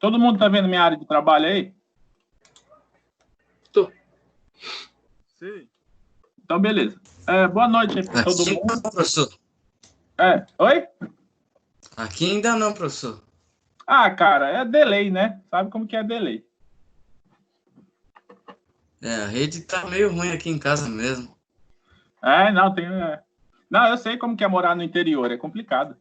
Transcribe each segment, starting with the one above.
Todo mundo tá vendo minha área de trabalho aí? Tô. Sim. Então, beleza. Boa noite aí para todo Aqui mundo. não, professor. Oi? Aqui ainda não, professor. Ah, cara, é delay, né? Sabe como que é delay. A rede tá meio ruim aqui em casa mesmo. Não, tem... Não, eu sei como que é morar no interior, é complicado.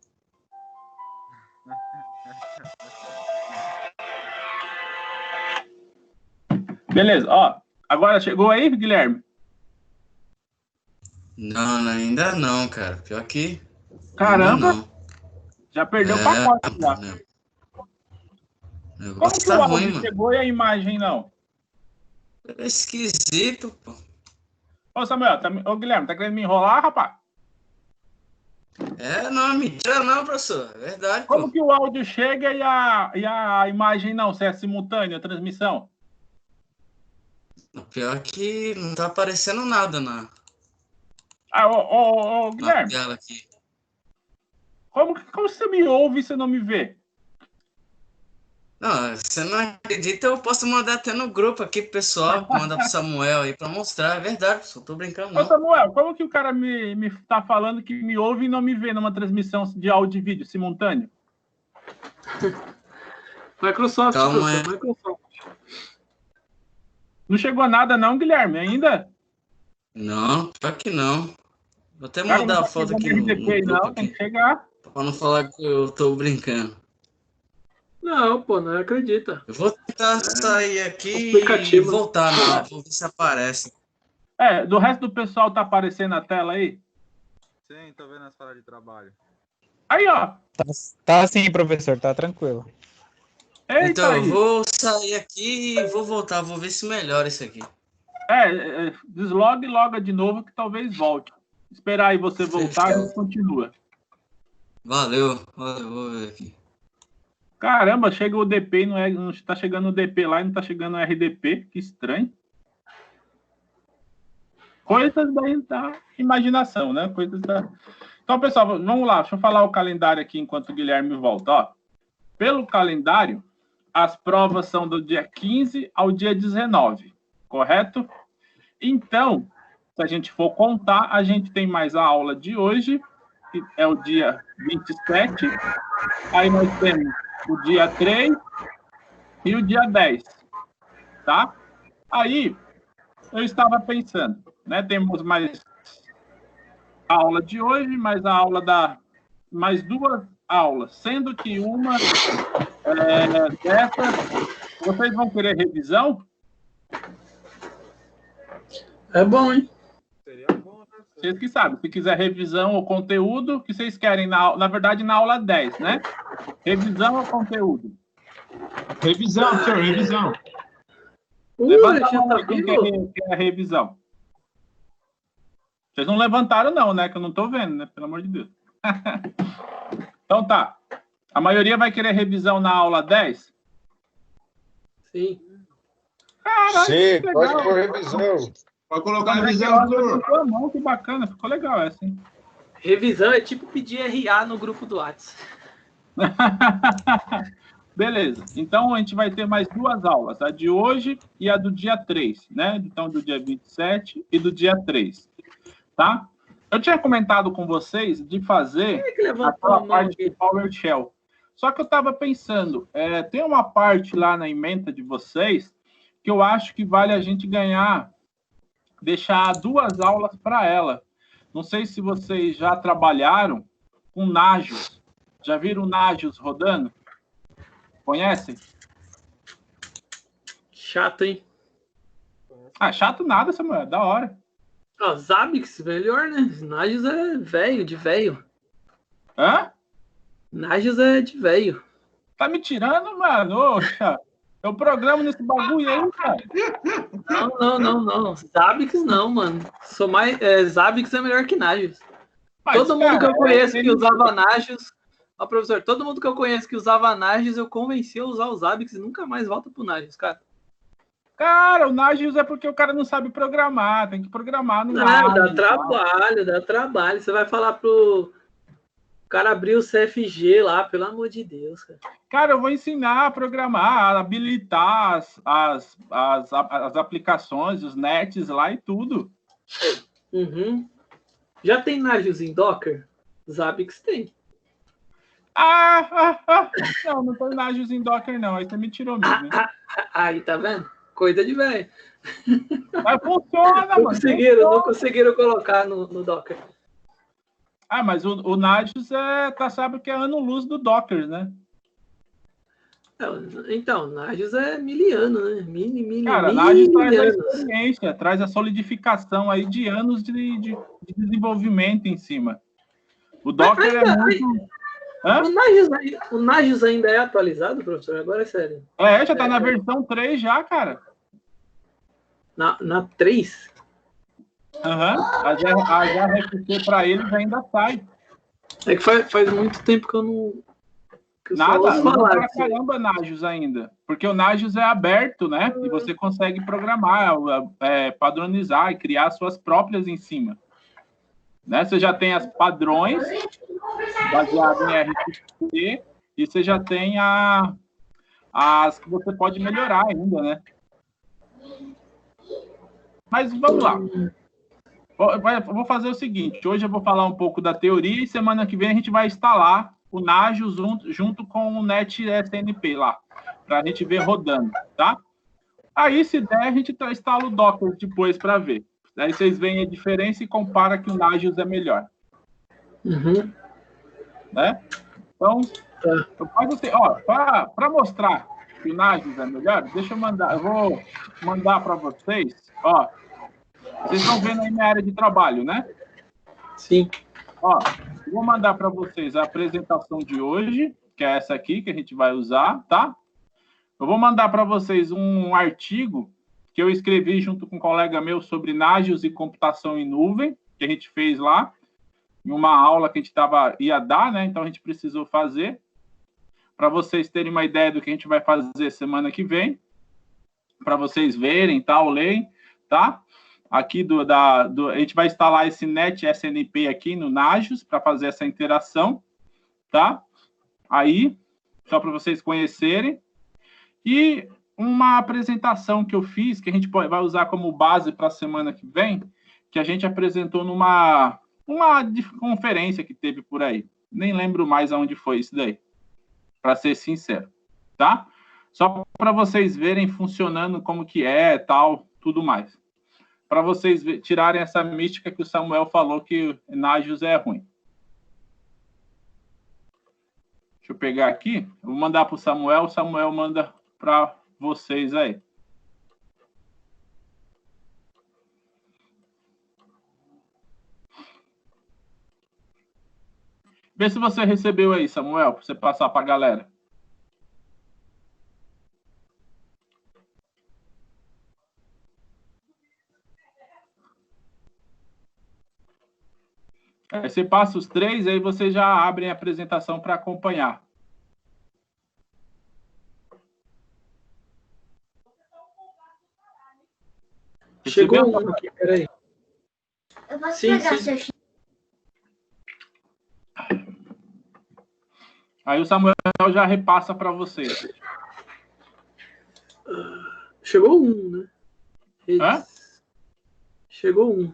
Beleza, ó. Agora chegou aí, Guilherme? Não, ainda não, cara. Pior que Caramba! ainda não. Já perdeu o pacote já. Mano, o Como negócio que tá o ruim, áudio mano. chegou e a imagem não? É esquisito, pô. Ô, Samuel, ô, Guilherme, tá querendo me enrolar, rapaz? Não, mentira não, professor. É verdade, Como pô. que o áudio chega e a imagem não? Se é simultânea a transmissão? Pior que não tá aparecendo nada na Guilherme, tela aqui. como você me ouve e você não me vê? Não, você não acredita, eu posso mandar até no grupo aqui pro pessoal, mandar pro Samuel aí pra mostrar. É verdade, professor. Tô brincando, Ô, não. Samuel, como que o cara me tá falando que me ouve e não me vê numa transmissão de áudio e vídeo simultâneo? Microsoft, Calma professor, aí. Microsoft. Não chegou nada não, Guilherme, ainda? Não, pior que não. Vou até Cara, não mandar a tá foto chegando aqui no RDP aí grupo não, tem que aqui. chegar. Pra não falar que eu tô brincando. Não, pô, não acredita. Eu vou tentar sair aqui e Aplicativo. voltar vou ver se aparece. Do resto do pessoal tá aparecendo na tela aí? Sim, tô vendo as salas de trabalho. Aí, ó. Tá sim, professor, tá tranquilo. Eita Então, eu aí. vou sair aqui e vou voltar, vou ver se melhora isso aqui. Desloga e loga de novo que talvez volte. Esperar aí você voltar, a gente continua. Valeu, vou ver aqui. Caramba, chega o DP e não tá chegando o DP lá e não tá chegando o RDP. Que estranho. Coisas da imaginação, né? Coisas da... Então, pessoal, vamos lá. Deixa eu falar o calendário aqui enquanto o Guilherme volta. Ó, pelo calendário, as provas são do dia 15 ao dia 19, correto? Então, se a gente for contar, a gente tem mais a aula de hoje, que é o dia 27. Aí nós temos o dia 3 e o dia 10, tá? Aí, eu estava pensando, né? Temos mais a aula de hoje, mais a aula mais duas aulas, sendo que uma dessas, vocês vão querer revisão? É bom, hein? Seria bom, né? Vocês que sabem, se quiser revisão ou conteúdo, o que vocês querem, na verdade, na aula 10, né? Revisão ou conteúdo? Revisão, professor, revisão. Levanta a já mão tá aí quem vivo? quer a revisão. Vocês não levantaram não, né? Que eu não tô vendo, né? Pelo amor de Deus. Então tá. A maioria vai querer revisão na aula 10? Sim. Caralho, Sim, que pode legal. pôr revisão. Pode colocar André revisão, Queiroz professor. levantou a mão, que bacana. Ficou legal essa, hein? Revisão é tipo pedir RA no grupo do WhatsApp. Beleza. Então, a gente vai ter mais duas aulas, a de hoje e a do dia 3, né? Então, do dia 27 e do dia 3, tá? Eu tinha comentado com vocês de fazer Quem é que levantou aquela a mão parte aqui? do PowerShell. Só que eu estava pensando, tem uma parte lá na ementa de vocês que eu acho que vale a gente deixar duas aulas para ela. Não sei se vocês já trabalharam com Nagios. Já viram Nagios rodando? Conhecem? Chato, hein? Chato nada, Samuel. Da hora. Ó, Zabbix, melhor, né? Nagios é velho, de velho. Hã? Nagios é de velho. Tá me tirando, mano? Oxa. Eu programo nesse bagulho aí, cara. Não. Zabbix não, mano. Zabbix é melhor que Nagios. Mas, Todo mundo que eu conheço que isso. usava Nagios... Ó, professor, todo mundo que eu conheço que usava Nagios, eu convenci a usar o Zabbix e nunca mais volta pro Nagios, cara. Cara, o Nagios é porque o cara não sabe programar. Tem que programar no Não, Nagios. dá trabalho. Você vai falar pro cara abriu o CFG lá, pelo amor de Deus, cara. Cara, eu vou ensinar a programar, a habilitar as aplicações, os nets lá e tudo. Uhum. Já tem Nagios em Docker? Zabbix tem. Não tem Nagios em Docker, não. Aí você me tirou mesmo. Aí, tá vendo? Coisa de velho. Mas funciona, mano. Não conseguiram colocar no Docker. Mas o Nagios sabe que é ano-luz do Docker, né? Então, Nagios é miliano, né? Cara, Nagios traz a experiência, traz a solidificação aí de anos de desenvolvimento em cima. O Docker é muito... O Nagios ainda é atualizado, professor? Agora é sério. Já tá na versão 3 já, cara. Na 3? A GRFC para eles ainda sai. É que faz muito tempo que eu não... Nada, pra caramba Nagios ainda. Porque o Nagios é aberto, né? E você consegue programar, padronizar e criar suas próprias em cima. Né? Você já tem as padrões baseadas em RFC e você já tem as que você pode melhorar ainda, né? Mas vamos lá. Eu vou fazer o seguinte, hoje eu vou falar um pouco da teoria e semana que vem a gente vai instalar o Nagios junto com o NetSNP lá, para a gente ver rodando, tá? Aí, se der, a gente instala o Docker depois para ver. Aí vocês veem a diferença e compara que o Nagios é melhor. Né? Então, para mostrar que o Nagios é melhor, deixa eu mandar, eu vou mandar para vocês, vocês estão vendo aí minha área de trabalho, né? Sim. Vou mandar para vocês a apresentação de hoje, que é essa aqui que a gente vai usar, tá? Eu vou mandar para vocês um artigo que eu escrevi junto com um colega meu sobre Nagios e computação em nuvem, que a gente fez lá, em uma aula que a gente ia dar, né? Então a gente precisou fazer, para vocês terem uma ideia do que a gente vai fazer semana que vem, para vocês verem, tal, leem, tá? Aqui a gente vai instalar esse NetSNP aqui no Nagios para fazer essa interação, tá? Aí, só para vocês conhecerem. E uma apresentação que eu fiz, que a gente vai usar como base para a semana que vem, que a gente apresentou numa conferência que teve por aí. Nem lembro mais aonde foi isso daí, para ser sincero, tá? Só para vocês verem funcionando como que é, tal, tudo mais. Para vocês tirarem essa mística que o Samuel falou que Nagios é ruim. Deixa eu pegar aqui, eu vou mandar para o Samuel manda para vocês aí. Vê se você recebeu aí, Samuel, para você passar para a galera. Aí você passa os 3, aí você já abre a apresentação para acompanhar. Chegou um aqui, peraí. Eu posso pegar seu... Aí o Samuel já repassa para vocês. Chegou um, né? Chegou um.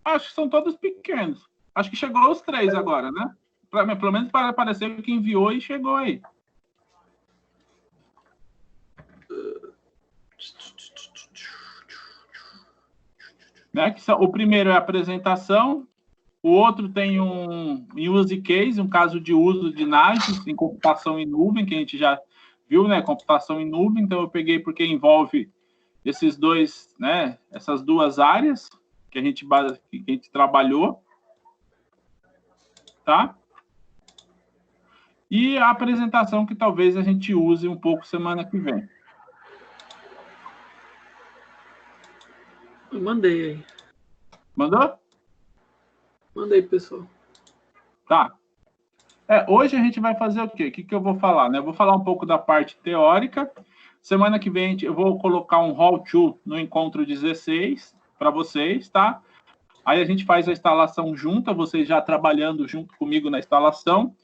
Acho que são todos pequenos. Acho que chegou os 3 agora, né? Pelo menos para aparecer que enviou e chegou aí. Né? O primeiro é a apresentação, o outro tem um use case, um caso de uso de Nagios em computação em nuvem, que a gente já viu, né? Computação em nuvem, então eu peguei porque envolve esses dois, né? Essas duas áreas que a gente trabalhou, tá? E a apresentação que talvez a gente use um pouco semana que vem. Eu mandei aí. Mandou? Mandei, pessoal. Tá. Hoje a gente vai fazer o quê? O que eu vou falar, né? Eu vou falar um pouco da parte teórica. Semana que vem eu vou colocar um how to no encontro 16 para vocês, tá? Aí a gente faz a instalação junta, vocês já trabalhando junto comigo na instalação.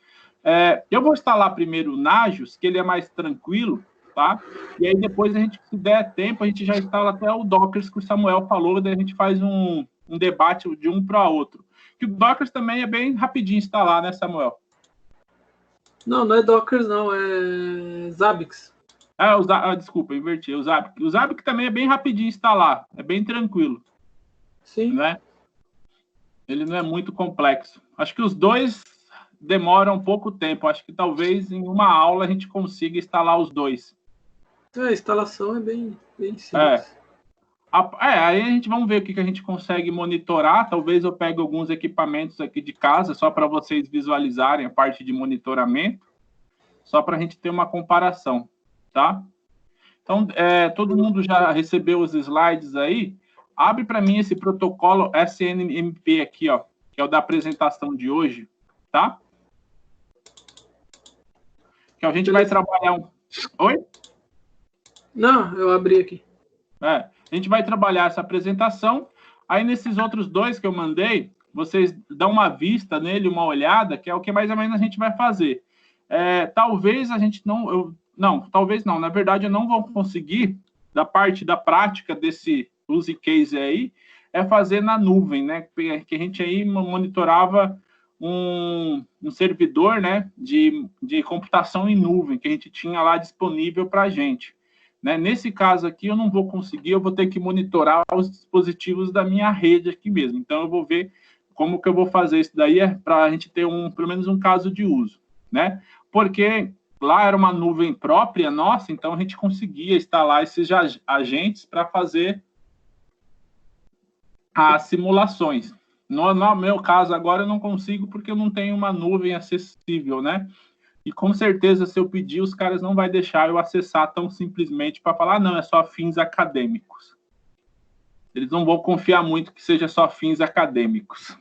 Eu vou instalar primeiro o Nagios, que ele é mais tranquilo, tá? E aí depois a gente, se der tempo, a gente já instala até o Docker que o Samuel falou, daí a gente faz um debate de um para outro. Que o Docker também é bem rapidinho instalar, né, Samuel? Não é Docker, não, é Zabbix. Desculpa, inverti. O Zabbix também é bem rapidinho instalar, é bem tranquilo. Sim. Né? Ele não é muito complexo. Acho que os dois demoram pouco tempo. Acho que talvez em uma aula a gente consiga instalar os dois. A instalação é bem simples. Aí a gente vamos ver o que a gente consegue monitorar. Talvez eu pegue alguns equipamentos aqui de casa, só para vocês visualizarem a parte de monitoramento, só para a gente ter uma comparação, tá? Então, todo mundo já recebeu os slides aí? Abre para mim esse protocolo SNMP aqui, ó, que é o da apresentação de hoje, tá? Que a gente vai trabalhar Oi? Não, eu abri aqui. A gente vai trabalhar essa apresentação. Aí, nesses outros dois que eu mandei, vocês dão uma vista nele, uma olhada, que é o que mais ou menos a gente vai fazer. Talvez a gente talvez não. Na verdade, eu não vou conseguir, da parte da prática desse use case aí, fazer na nuvem, né? Que a gente aí monitorava um servidor, né, de computação em nuvem, que a gente tinha lá disponível para a gente. Né? Nesse caso aqui, eu não vou conseguir, eu vou ter que monitorar os dispositivos da minha rede aqui mesmo. Então, eu vou ver como que eu vou fazer isso daí, para a gente ter pelo menos um caso de uso, né? Porque lá era uma nuvem própria nossa, então a gente conseguia instalar esses agentes para fazer as simulações. No meu caso, agora eu não consigo porque eu não tenho uma nuvem acessível, né? E com certeza, se eu pedir, os caras não vão deixar eu acessar tão simplesmente para falar, não, é só fins acadêmicos. Eles não vão confiar muito que seja só fins acadêmicos.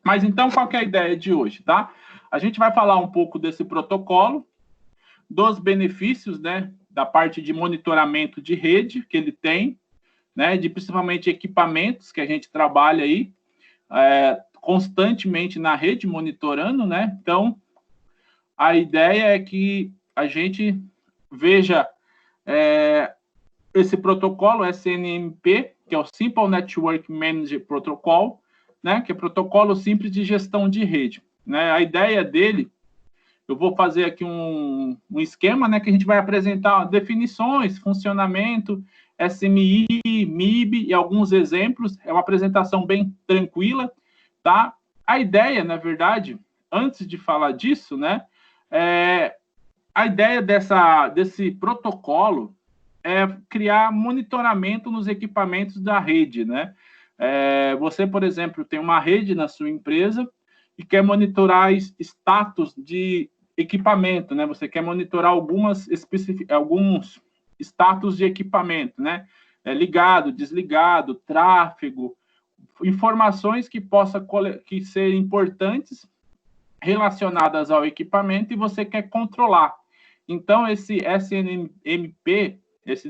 Mas então, qual que é a ideia de hoje, tá? A gente vai falar um pouco desse protocolo, dos benefícios, né, da parte de monitoramento de rede que ele tem, né, de principalmente equipamentos que a gente trabalha aí, constantemente na rede, monitorando, né? Então, a ideia é que a gente veja esse protocolo SNMP, que é o Simple Network Manager Protocol, né? Que é protocolo simples de gestão de rede, né? A ideia dele, eu vou fazer aqui um esquema, né? Que a gente vai apresentar definições, funcionamento, SMI, MIB e alguns exemplos. É uma apresentação bem tranquila, tá? A ideia, na verdade, antes de falar disso, né, a ideia desse protocolo é criar monitoramento nos equipamentos da rede, né? Você, por exemplo, tem uma rede na sua empresa e quer monitorar status de equipamento, né? Você quer monitorar alguns status de equipamento, né? Ligado, desligado, tráfego, informações que possam ser importantes relacionadas ao equipamento e você quer controlar. Então, esse SNMP, esse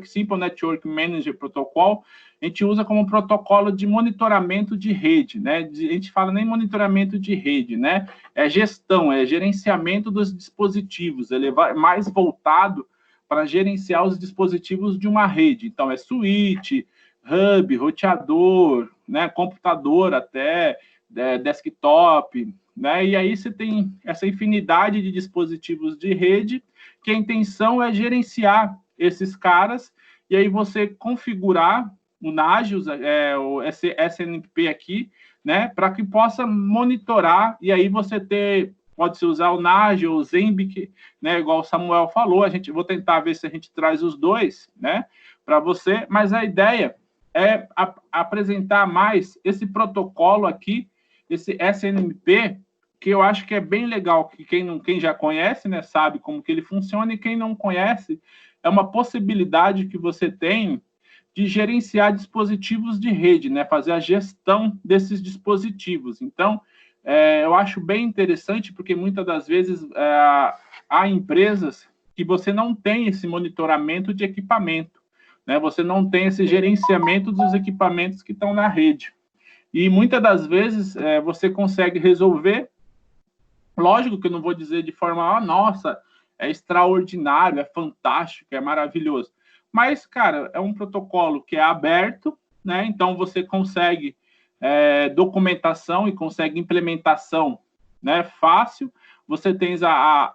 Simple Network Manager Protocol, a gente usa como protocolo de monitoramento de rede, né? A gente fala nem monitoramento de rede, né? É gestão, é gerenciamento dos dispositivos, ele é mais voltado para gerenciar os dispositivos de uma rede. Então, é switch, hub, roteador, né, computador até, desktop, né, e aí você tem essa infinidade de dispositivos de rede, que a intenção é gerenciar esses caras, e aí você configurar o Nagios, o SNMP aqui, né, para que possa monitorar, e aí você pode-se usar o Nagios, o Zembic, né, igual o Samuel falou, vou tentar ver se a gente traz os dois, né, para você, mas a ideia é apresentar mais esse protocolo aqui, esse SNMP, que eu acho que é bem legal, que quem já conhece, né, sabe como que ele funciona, e quem não conhece, é uma possibilidade que você tem de gerenciar dispositivos de rede, né, fazer a gestão desses dispositivos. Então, eu acho bem interessante, porque muitas das vezes há empresas que você não tem esse monitoramento de equipamento. né? Você não tem esse gerenciamento dos equipamentos que estão na rede. E muitas das vezes você consegue resolver. Lógico que eu não vou dizer de forma, nossa, é extraordinário, é fantástico, é maravilhoso. Mas, cara, é um protocolo que é aberto, né? Então você consegue documentação e consegue implementação, né, fácil. Você tem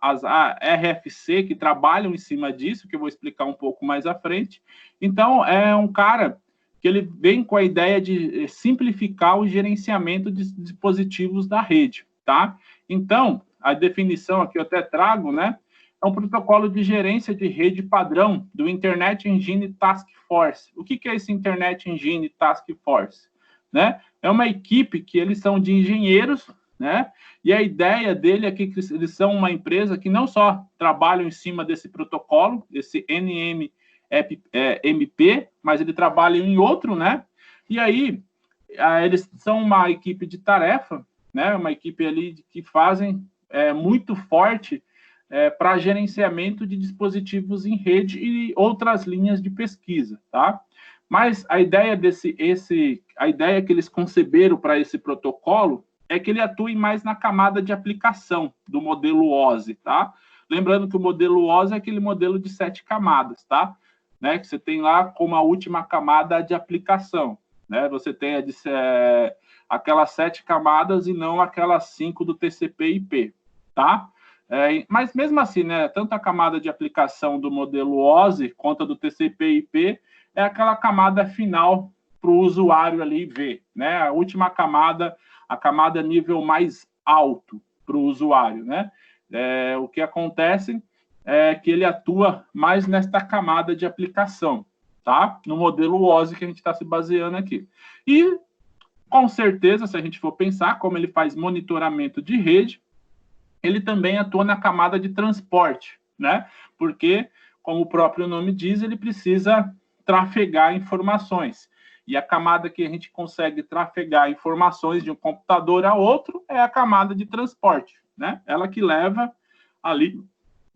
as RFC que trabalham em cima disso, que eu vou explicar um pouco mais à frente. Então, é um cara que ele vem com a ideia de simplificar o gerenciamento de dispositivos da rede, tá? Então, a definição aqui eu até trago, né? É um protocolo de gerência de rede padrão do Internet Engine Task Force. O que é esse Internet Engine Task Force? Né? É uma equipe que eles são de engenheiros, né? E a ideia dele é que eles são uma empresa que não só trabalham em cima desse protocolo, esse NMMP, mas ele trabalha em outro, né? E aí, eles são uma equipe de tarefa, né? Uma equipe ali que fazem muito forte para gerenciamento de dispositivos em rede e outras linhas de pesquisa, tá? Mas a ideia a ideia que eles conceberam para esse protocolo é que ele atue mais na camada de aplicação do modelo OSI, tá? Lembrando que o modelo OSI é aquele modelo de 7 camadas, tá? Né? Que você tem lá como a última camada de aplicação, né? Você tem aquelas 7 camadas e não aquelas 5 do TCP/IP, tá? Mas mesmo assim, né? Tanto a camada de aplicação do modelo OSI quanto a do TCP/IP é aquela camada final para o usuário ali ver, né? A última camada, a camada nível mais alto para o usuário, né? O que acontece é que ele atua mais nesta camada de aplicação, tá? No modelo OSI que a gente está se baseando aqui. E, com certeza, se a gente for pensar como ele faz monitoramento de rede, ele também atua na camada de transporte, né? Porque, como o próprio nome diz, ele precisa trafegar informações. E a camada que a gente consegue trafegar informações de um computador a outro é a camada de transporte, né? Ela que leva ali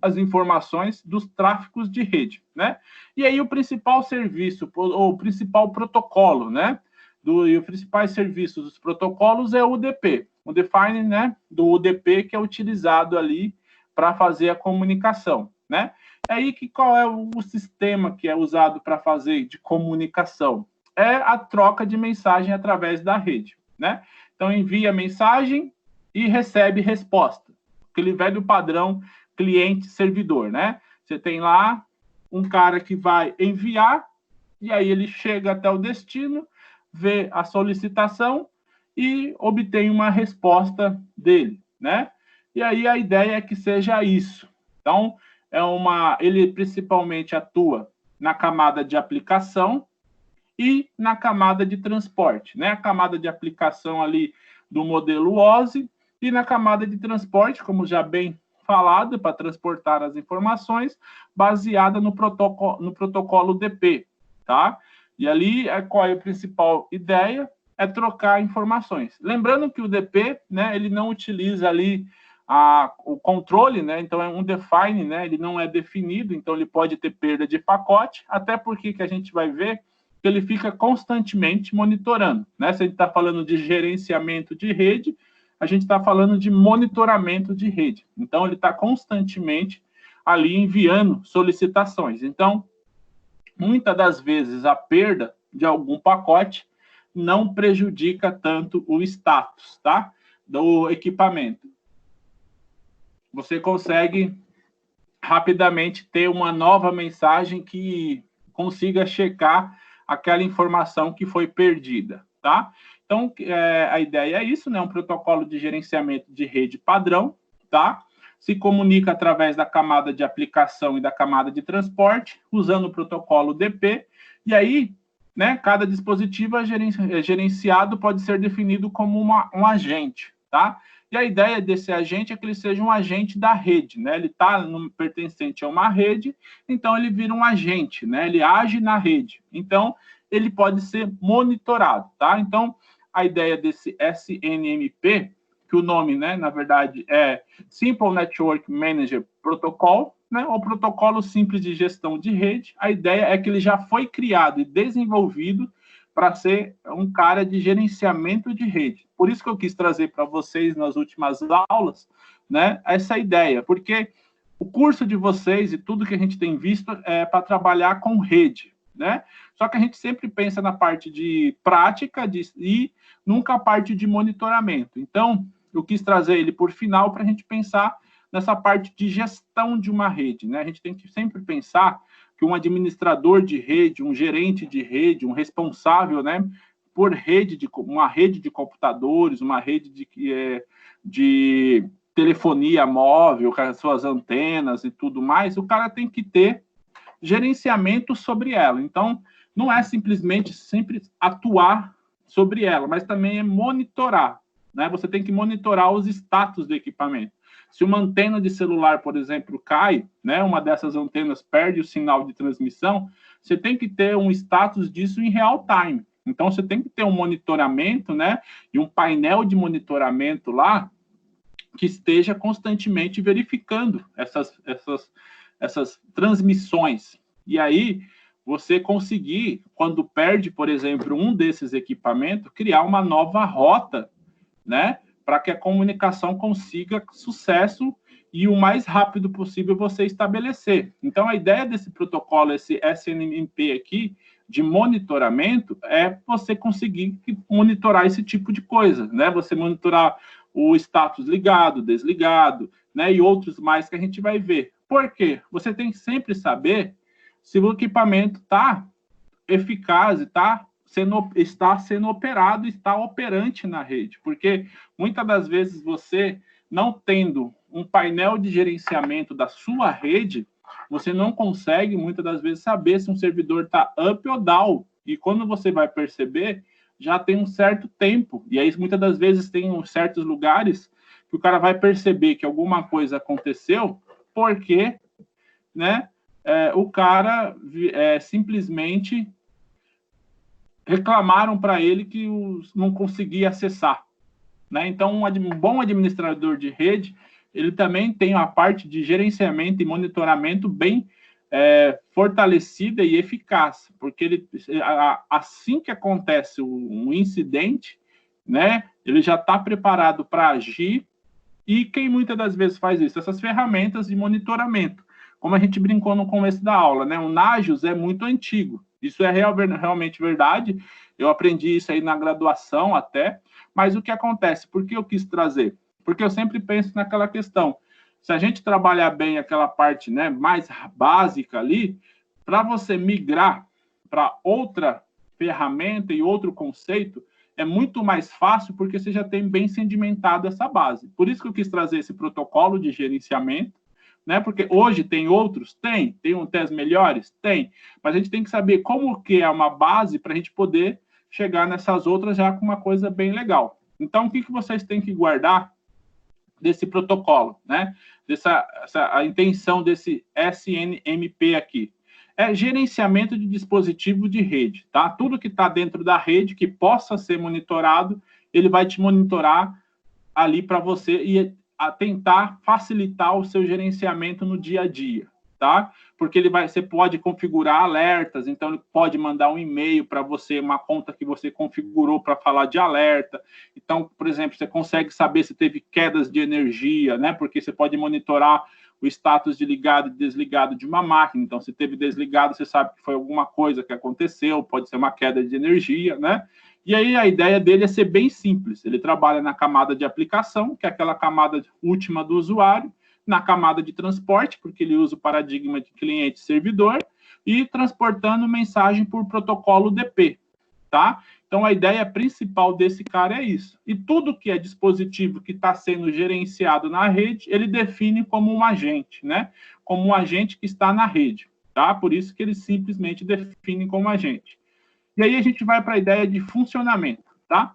as informações dos tráfegos de rede, né? E aí o principal serviço, ou o principal protocolo, né? E os principais serviços dos protocolos é o UDP. O define, né? Do UDP que é utilizado ali para fazer a comunicação, né? Aí qual é o sistema que é usado para fazer de comunicação? É a troca de mensagem através da rede, né? Então, envia mensagem e recebe resposta. Aquele velho padrão cliente-servidor, né? Você tem lá um cara que vai enviar, e aí ele chega até o destino, vê a solicitação e obtém uma resposta dele, né? E aí a ideia é que seja isso. Então, ele principalmente atua na camada de aplicação e na camada de transporte, né? A camada de aplicação ali do modelo OSI e na camada de transporte, como já bem falado, para transportar as informações, baseada no protocolo DP, tá? E ali, qual é a principal ideia? É trocar informações. Lembrando que o DP, né, ele não utiliza ali o controle, né? Então, é um define, né? Ele não é definido, então ele pode ter perda de pacote, até porque que a gente vai ver que ele fica constantemente monitorando, né? Se a gente está falando de gerenciamento de rede, a gente está falando de monitoramento de rede. Então, ele está constantemente ali enviando solicitações. Então, muitas das vezes, a perda de algum pacote não prejudica tanto o status, tá? Do equipamento. Você consegue rapidamente ter uma nova mensagem que consiga checar aquela informação que foi perdida, tá? Então, a ideia é isso, né? Um protocolo de gerenciamento de rede padrão, tá? Se comunica através da camada de aplicação e da camada de transporte, usando o protocolo DP, e aí, né, cada dispositivo gerenciado pode ser definido como um agente, tá? E a ideia desse agente é que ele seja um agente da rede, né? Ele está pertencente a uma rede, então ele vira um agente, né? Ele age na rede. Então, ele pode ser monitorado, tá? Então, a ideia desse SNMP, que o nome, né, na verdade, é Simple Network Manager Protocol, né, o protocolo simples de gestão de rede, a ideia é que ele já foi criado e desenvolvido para ser um cara de gerenciamento de rede. Por isso que eu quis trazer para vocês nas últimas aulas, né, essa ideia, porque o curso de vocês e tudo que a gente tem visto é para trabalhar com rede, né? Só que a gente sempre pensa na parte de prática e nunca a parte de monitoramento. Então, eu quis trazer ele por final para a gente pensar nessa parte de gestão de uma rede, né? A gente tem que sempre pensar que um administrador de rede, um gerente de rede, um responsável, né, por uma rede de computadores, uma rede de telefonia móvel, com as suas antenas e tudo mais, o cara tem que ter gerenciamento sobre ela. Então, não é simplesmente sempre atuar sobre ela, mas também é monitorar, né? Você tem que monitorar os status do equipamento. Se uma antena de celular, por exemplo, cai, né, uma dessas antenas perde o sinal de transmissão, você tem que ter um status disso em real time. Então, você tem que ter um monitoramento, né, e um painel de monitoramento lá que esteja constantemente verificando essas transmissões. E aí, você conseguir, quando perde, por exemplo, um desses equipamentos, criar uma nova rota, né, para que a comunicação consiga sucesso e o mais rápido possível você estabelecer. Então, a ideia desse protocolo, esse SNMP aqui, de monitoramento, é você conseguir monitorar esse tipo de coisa, né? Você monitorar o status ligado, desligado, né? E outros mais que a gente vai ver. Por quê? Você tem que sempre saber se o equipamento está eficaz, está sendo operado, está operante na rede, porque muitas das vezes você, não tendo um painel de gerenciamento da sua rede, você não consegue, muitas das vezes, saber se um servidor está up ou down, e quando você vai perceber, já tem um certo tempo, e aí muitas das vezes tem certos lugares que o cara vai perceber que alguma coisa aconteceu, porque, né, o cara simplesmente reclamaram para ele que não conseguia acessar, né? Então, um bom administrador de rede, ele também tem a parte de gerenciamento e monitoramento bem fortalecida e eficaz, porque assim que acontece um incidente, né, ele já está preparado para agir. E quem muitas das vezes faz isso? Essas ferramentas de monitoramento. Como a gente brincou no começo da aula, né? O Nagios é muito antigo. Isso é realmente verdade. Eu aprendi isso aí na graduação até. Mas o que acontece? Por que eu quis trazer? Porque eu sempre penso naquela questão. Se a gente trabalhar bem aquela parte, né, mais básica ali, para você migrar para outra ferramenta e outro conceito, é muito mais fácil porque você já tem bem sedimentado essa base. Por isso que eu quis trazer esse protocolo de gerenciamento, né? Porque hoje tem outros? Tem as melhores? Tem. Mas a gente tem que saber como que é uma base para a gente poder chegar nessas outras já com uma coisa bem legal. Então, o que vocês têm que guardar desse protocolo, né? A intenção desse SNMP aqui? É gerenciamento de dispositivo de rede, tá? Tudo que está dentro da rede que possa ser monitorado, ele vai te monitorar ali para você e a tentar facilitar o seu gerenciamento no dia a dia, tá? Porque você pode configurar alertas, então ele pode mandar um e-mail para você, uma conta que você configurou para falar de alerta. Então, por exemplo, você consegue saber se teve quedas de energia, né? Porque você pode monitorar o status de ligado e desligado de uma máquina. Então, se teve desligado, você sabe que foi alguma coisa que aconteceu, pode ser uma queda de energia, né? E aí a ideia dele é ser bem simples. Ele trabalha na camada de aplicação, que é aquela camada última do usuário, na camada de transporte, porque ele usa o paradigma de cliente-servidor, e transportando mensagem por protocolo DP, tá? Então, a ideia principal desse cara é isso. E tudo que é dispositivo que está sendo gerenciado na rede, ele define como um agente, né? Como um agente que está na rede, tá? Por isso que eles simplesmente definem como agente. E aí a gente vai para a ideia de funcionamento, tá?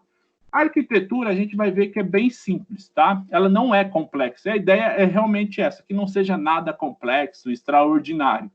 A arquitetura a gente vai ver que é bem simples, tá? Ela não é complexa. A ideia é realmente essa, que não seja nada complexo, extraordinário,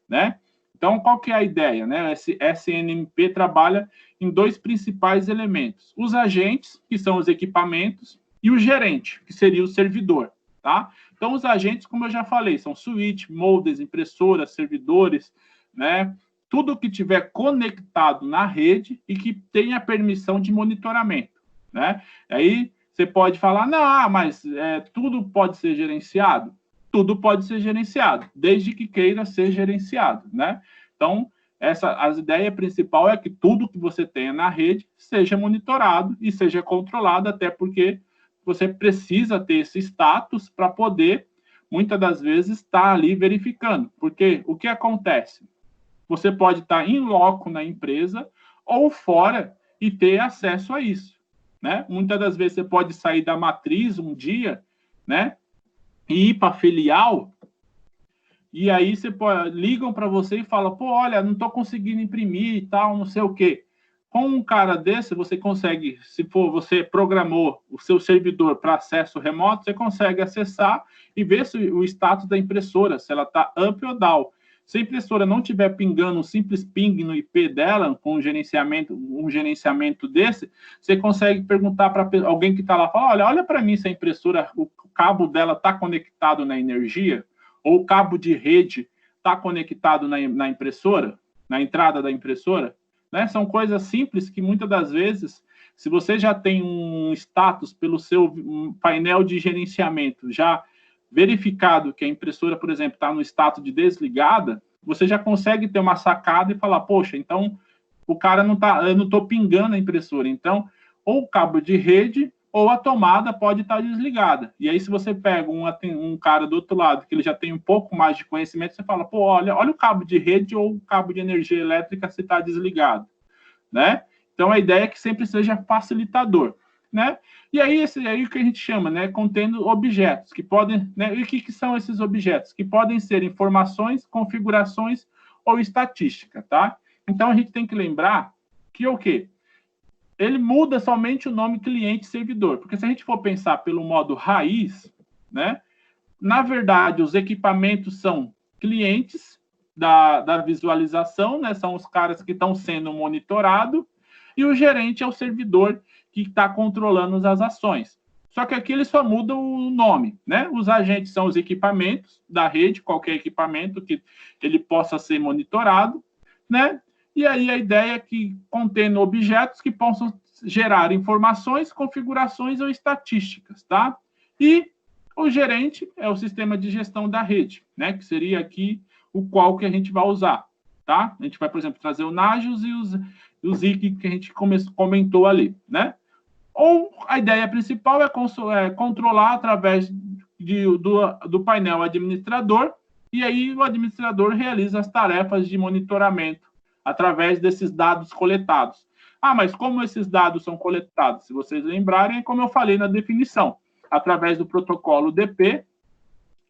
né? Então, qual que é a ideia, né? Esse SNMP trabalha em dois principais elementos. Os agentes, que são os equipamentos, e o gerente, que seria o servidor, tá? Então, os agentes, como eu já falei, são switch, modems, impressoras, servidores, né? Tudo que tiver conectado na rede e que tenha permissão de monitoramento, né? Aí você pode falar, não, mas tudo pode ser gerenciado? Tudo pode ser gerenciado, desde que queira ser gerenciado, né? Então, a ideia principal é que tudo que você tenha na rede seja monitorado e seja controlado, até porque você precisa ter esse status para poder, muitas das vezes, estar ali verificando. Porque o que acontece? Você pode estar in loco na empresa ou fora e ter acesso a isso, né? Muitas das vezes você pode sair da matriz um dia, né? E ir para a filial, e aí ligam para você e falam, pô, olha, não estou conseguindo imprimir e tal, não sei o quê. Com um cara desse, você consegue, se for você programou o seu servidor para acesso remoto, você consegue acessar e ver o status da impressora, se ela está up ou down. Se a impressora não estiver pingando um simples ping no IP dela, com um gerenciamento desse, você consegue perguntar para alguém que está lá, fala, olha para mim se a impressora, o cabo dela está conectado na energia, ou o cabo de rede está conectado na impressora, na entrada da impressora, né? São coisas simples que muitas das vezes, se você já tem um status pelo seu painel de gerenciamento já verificado que a impressora, por exemplo, está no status de desligada, você já consegue ter uma sacada e falar, poxa, então o cara eu não estou pingando a impressora, então ou o cabo de rede ou a tomada pode estar desligada. E aí, se você pega um cara do outro lado, que ele já tem um pouco mais de conhecimento, você fala, pô, olha o cabo de rede ou o cabo de energia elétrica se está desligado, né? Então, a ideia é que sempre seja facilitador, né? E aí, o que a gente chama, né? Contendo objetos, que podem, né? E o que são esses objetos? Que podem ser informações, configurações ou estatística, tá? Então, a gente tem que lembrar que o quê? Ele muda somente o nome cliente-servidor, porque se a gente for pensar pelo modo raiz, né, na verdade, os equipamentos são clientes da visualização, né, são os caras que estão sendo monitorados, e o gerente é o servidor que está controlando as ações. Só que aqui ele só muda o nome, né? Os agentes são os equipamentos da rede, qualquer equipamento que ele possa ser monitorado, né? E aí a ideia é que contendo objetos que possam gerar informações, configurações ou estatísticas, tá? E o gerente é o sistema de gestão da rede, né? Que seria aqui o qual que a gente vai usar, tá? A gente vai, por exemplo, trazer o Nagios e os IC que a gente comentou ali, né? Ou a ideia principal é controlar através do painel administrador, e aí o administrador realiza as tarefas de monitoramento através desses dados coletados. Ah, mas como esses dados são coletados? Se vocês lembrarem, como eu falei na definição, através do protocolo DP,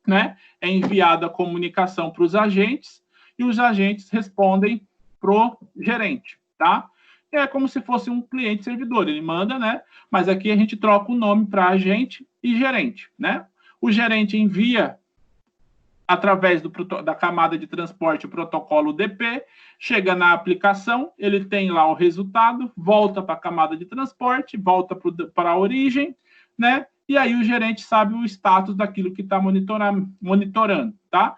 né, é enviada a comunicação para os agentes e os agentes respondem para o gerente, tá? É como se fosse um cliente-servidor, ele manda, né? Mas aqui a gente troca o nome para agente e gerente, né? O gerente envia através da camada de transporte o protocolo DP, chega na aplicação, ele tem lá o resultado, volta para a camada de transporte, volta para a origem, né? E aí o gerente sabe o status daquilo que está monitorando, tá?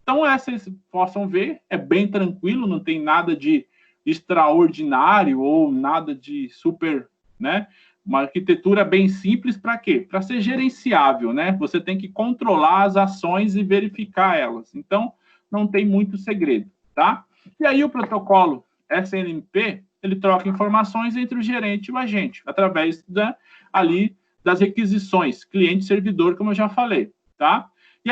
Então, vocês possam ver, é bem tranquilo, não tem nada de extraordinário ou nada de super, né? Uma arquitetura bem simples para quê? Para ser gerenciável, né? Você tem que controlar as ações e verificar elas. Então, não tem muito segredo, tá? E aí o protocolo SNMP, ele troca informações entre o gerente e o agente, através ali das requisições, cliente-servidor, como eu já falei, tá? E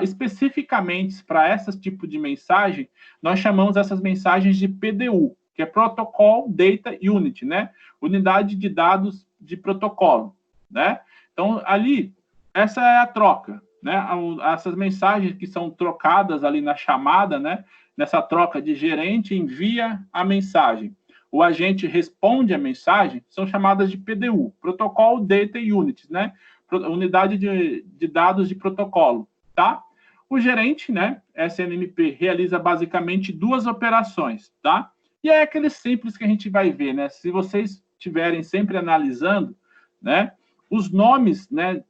especificamente para esse tipo de mensagem, nós chamamos essas mensagens de PDU, que é Protocol Data Unit, né? Unidade de dados de protocolo, né? Então, ali, essa é a troca, né? Essas mensagens que são trocadas ali na chamada, né? Nessa troca de gerente envia a mensagem, o agente responde a mensagem, são chamadas de PDU, Protocol Data Unit, né? Unidade de dados de protocolo, tá? O gerente, né? SNMP, realiza basicamente duas operações, tá? E é aquele simples que a gente vai ver, né? Se vocês estiverem sempre analisando, né? Os nomes, né?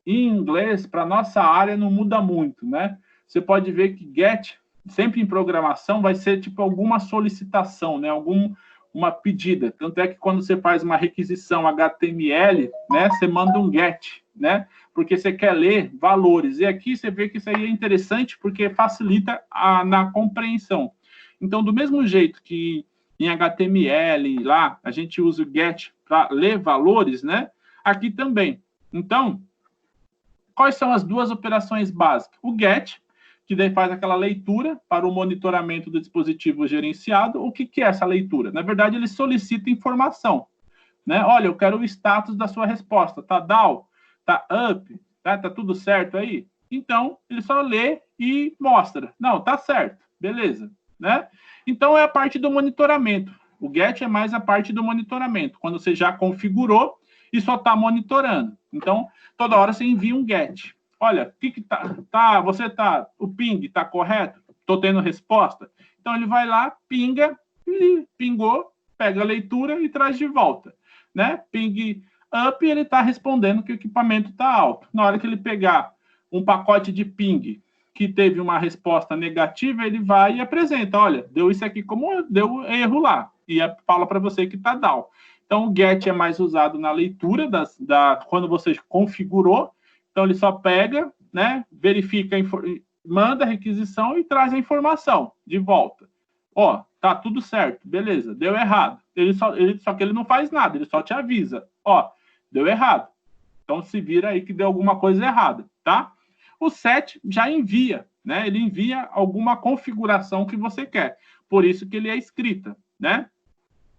em inglês, para nossa área, não muda muito, né? Você pode ver que get, sempre em programação, vai ser tipo alguma solicitação, né? Uma pedida. Tanto é que quando você faz uma requisição HTML, né? Você manda um get, né? Porque você quer ler valores. E aqui você vê que isso aí é interessante porque facilita na compreensão. Então, do mesmo jeito que em HTML, lá, a gente usa o get para ler valores, né? Aqui também. Então, quais são as duas operações básicas? O get, que daí faz aquela leitura para o monitoramento do dispositivo gerenciado. O que é essa leitura? Na verdade, ele solicita informação, né? Olha, eu quero o status da sua resposta. Tá down? Tá up? Tá tudo certo aí? Então, ele só lê e mostra. Não, tá certo. Beleza, né? Então, é a parte do monitoramento. O get é mais a parte do monitoramento, quando você já configurou e só está monitorando. Então, toda hora você envia um get. Olha, o que o ping está correto? Estou tendo resposta? Então, ele vai lá, pinga, e pingou, pega a leitura e traz de volta, né? Ping up, ele está respondendo que o equipamento está alto. Na hora que ele pegar um pacote de ping que teve uma resposta negativa, ele vai e apresenta, olha, deu isso aqui como deu erro lá, e fala para você que está down. Então, o get é mais usado na leitura, quando você configurou. Então, ele só pega, né, verifica, manda a requisição e traz a informação de volta. Ó, tá tudo certo, beleza, deu errado. Só que ele não faz nada, ele só te avisa. Ó, deu errado. Então, se vira aí que deu alguma coisa errada, tá? O set já envia, né? Ele envia alguma configuração que você quer. Por isso que ele é escrita, né?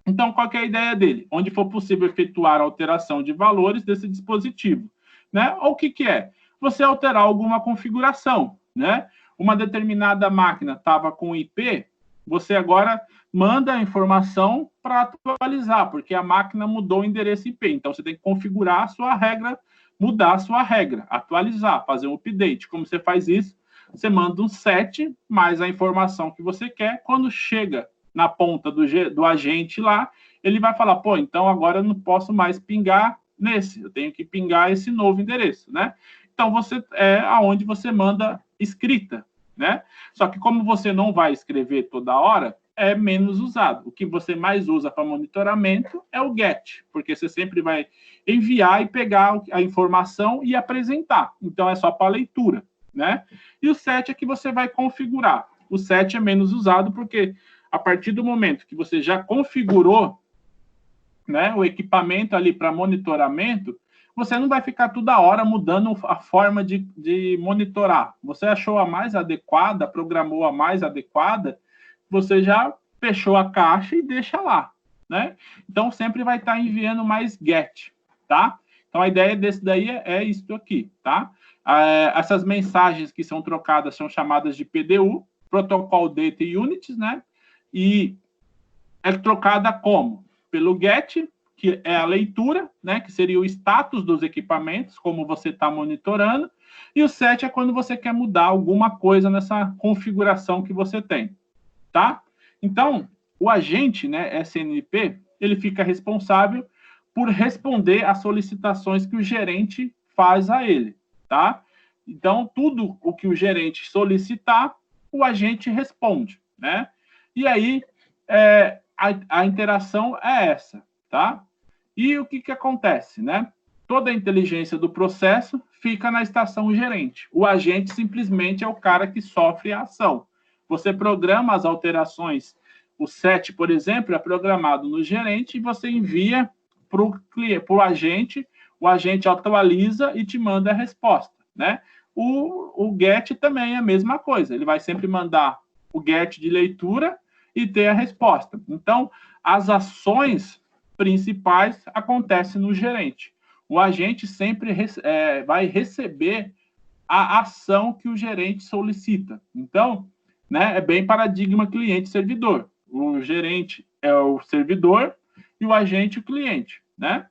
Então, qual que é a ideia dele? Onde for possível efetuar a alteração de valores desse dispositivo, né? Ou o que é? Você alterar alguma configuração, né? Uma determinada máquina estava com IP, você agora manda a informação para atualizar, porque a máquina mudou o endereço IP. Então, você tem que configurar a sua regra, mudar a sua regra, atualizar, fazer um update. Como você faz isso? Você manda um set mais a informação que você quer. Quando chega na ponta do agente lá, ele vai falar, pô, então agora eu não posso mais pingar nesse, eu tenho que pingar esse novo endereço, né? Então, aonde você manda escrita, né? Só que como você não vai escrever toda hora, é menos usado. O que você mais usa para monitoramento é o get, porque você sempre vai enviar e pegar a informação e apresentar. Então, é só para leitura, né? E o set é que você vai configurar. O set é menos usado porque a partir do momento que você já configurou, né, o equipamento ali para monitoramento, você não vai ficar toda hora mudando a forma de monitorar. Você achou a mais adequada, programou a mais adequada, você já fechou a caixa e deixa lá, né? Então, sempre vai estar enviando mais get, tá? Então, a ideia desse daí é isso aqui, tá? Essas mensagens que são trocadas são chamadas de PDU, Protocol Data Units, né? E é trocada como? Pelo get, que é a leitura, né? Que seria o status dos equipamentos, como você está monitorando. E o set é quando você quer mudar alguma coisa nessa configuração que você tem, tá? Então, o agente, né, SNP, ele fica responsável por responder às solicitações que o gerente faz a ele, tá? Então, tudo o que o gerente solicitar, o agente responde, né? E aí, a interação é essa, tá? E o que acontece, né? Toda a inteligência do processo fica na estação gerente. O agente simplesmente é o cara que sofre a ação. Você programa as alterações. O set, por exemplo, é programado no gerente e você envia para o agente atualiza e te manda a resposta, né? O get também é a mesma coisa. Ele vai sempre mandar o get de leitura e ter a resposta. Então, as ações principais acontecem no gerente. O agente sempre vai receber a ação que o gerente solicita. Então, né, é bem paradigma cliente-servidor. O gerente é o servidor e o agente o cliente, né?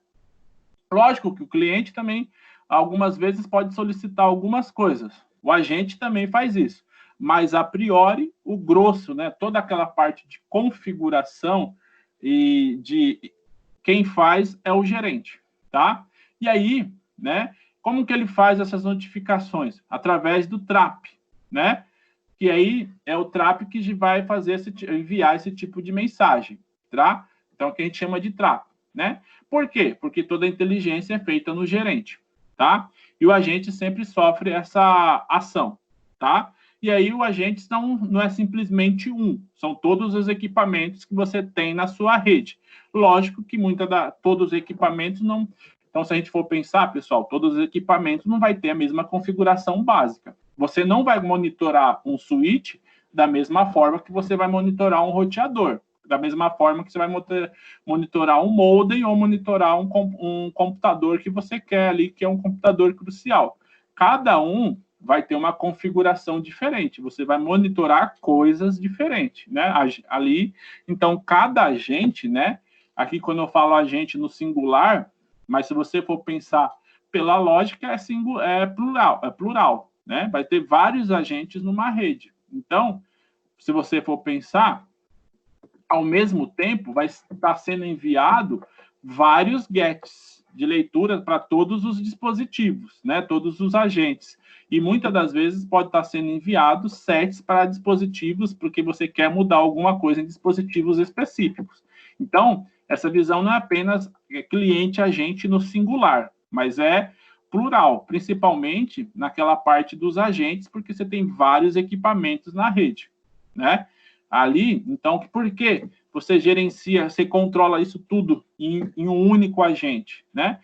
Lógico que o cliente também, algumas vezes, pode solicitar algumas coisas. O agente também faz isso. Mas, a priori, o grosso, né, toda aquela parte de configuração e de quem faz é o gerente, tá? E aí, né, Como que ele faz essas notificações? Através do TRAP, né? Que aí é o TRAP que vai fazer enviar esse tipo de mensagem, tá? Então, que a gente chama de TRAP, né? Por quê? Porque toda a inteligência é feita no gerente, tá? E o agente sempre sofre essa ação, tá? E aí o agente não é simplesmente um, são todos os equipamentos que você tem na sua rede. Lógico que todos os equipamentos não... Então, se a gente for pensar, pessoal, todos os equipamentos não vai ter a mesma configuração básica. Você não vai monitorar um switch da mesma forma que você vai monitorar um roteador, da mesma forma que você vai monitorar um modem ou monitorar um computador que você quer ali, que é um computador crucial. Cada um vai ter uma configuração diferente, você vai monitorar coisas diferentes, né? Ali, então, cada agente, né? Aqui, quando eu falo agente no singular, mas se você for pensar pela lógica, é plural, né? Vai ter vários agentes numa rede. Então, se você for pensar, ao mesmo tempo, vai estar sendo enviado vários gets de leitura para todos os dispositivos, né? Todos os agentes. E muitas das vezes pode estar sendo enviado sets para dispositivos, porque você quer mudar alguma coisa em dispositivos específicos. Então, essa visão não é apenas cliente-agente no singular, mas é plural, principalmente naquela parte dos agentes, porque você tem vários equipamentos na rede, né? Ali, então, por que você gerencia, você controla isso tudo em um único agente, né?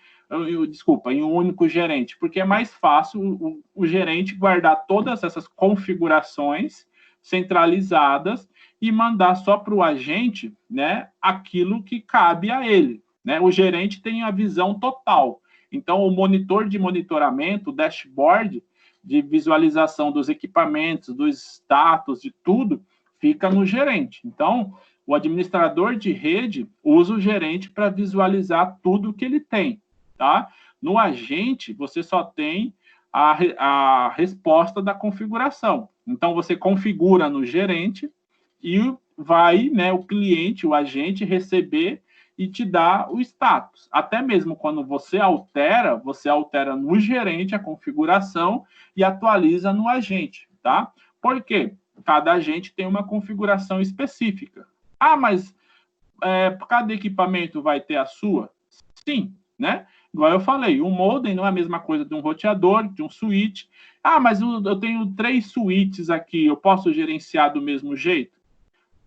Desculpa, em um único gerente, porque é mais fácil o gerente guardar todas essas configurações centralizadas e mandar só para o agente, né, aquilo que cabe a ele, né? O gerente tem a visão total. Então, o monitor de monitoramento, o dashboard de visualização dos equipamentos, dos status, de tudo, fica no gerente. Então, o administrador de rede usa o gerente para visualizar tudo que ele tem, tá? No agente, você só tem a resposta da configuração. Então, você configura no gerente e vai, né, o cliente, o agente, receber e te dar o status. Até mesmo quando você altera no gerente a configuração e atualiza no agente, tá? Por quê? Cada agente tem uma configuração específica. Ah, mas cada equipamento vai ter a sua? Sim, né? Igual eu falei, um modem não é a mesma coisa de um roteador, de um switch. Ah, mas eu tenho 3 switches aqui, eu posso gerenciar do mesmo jeito?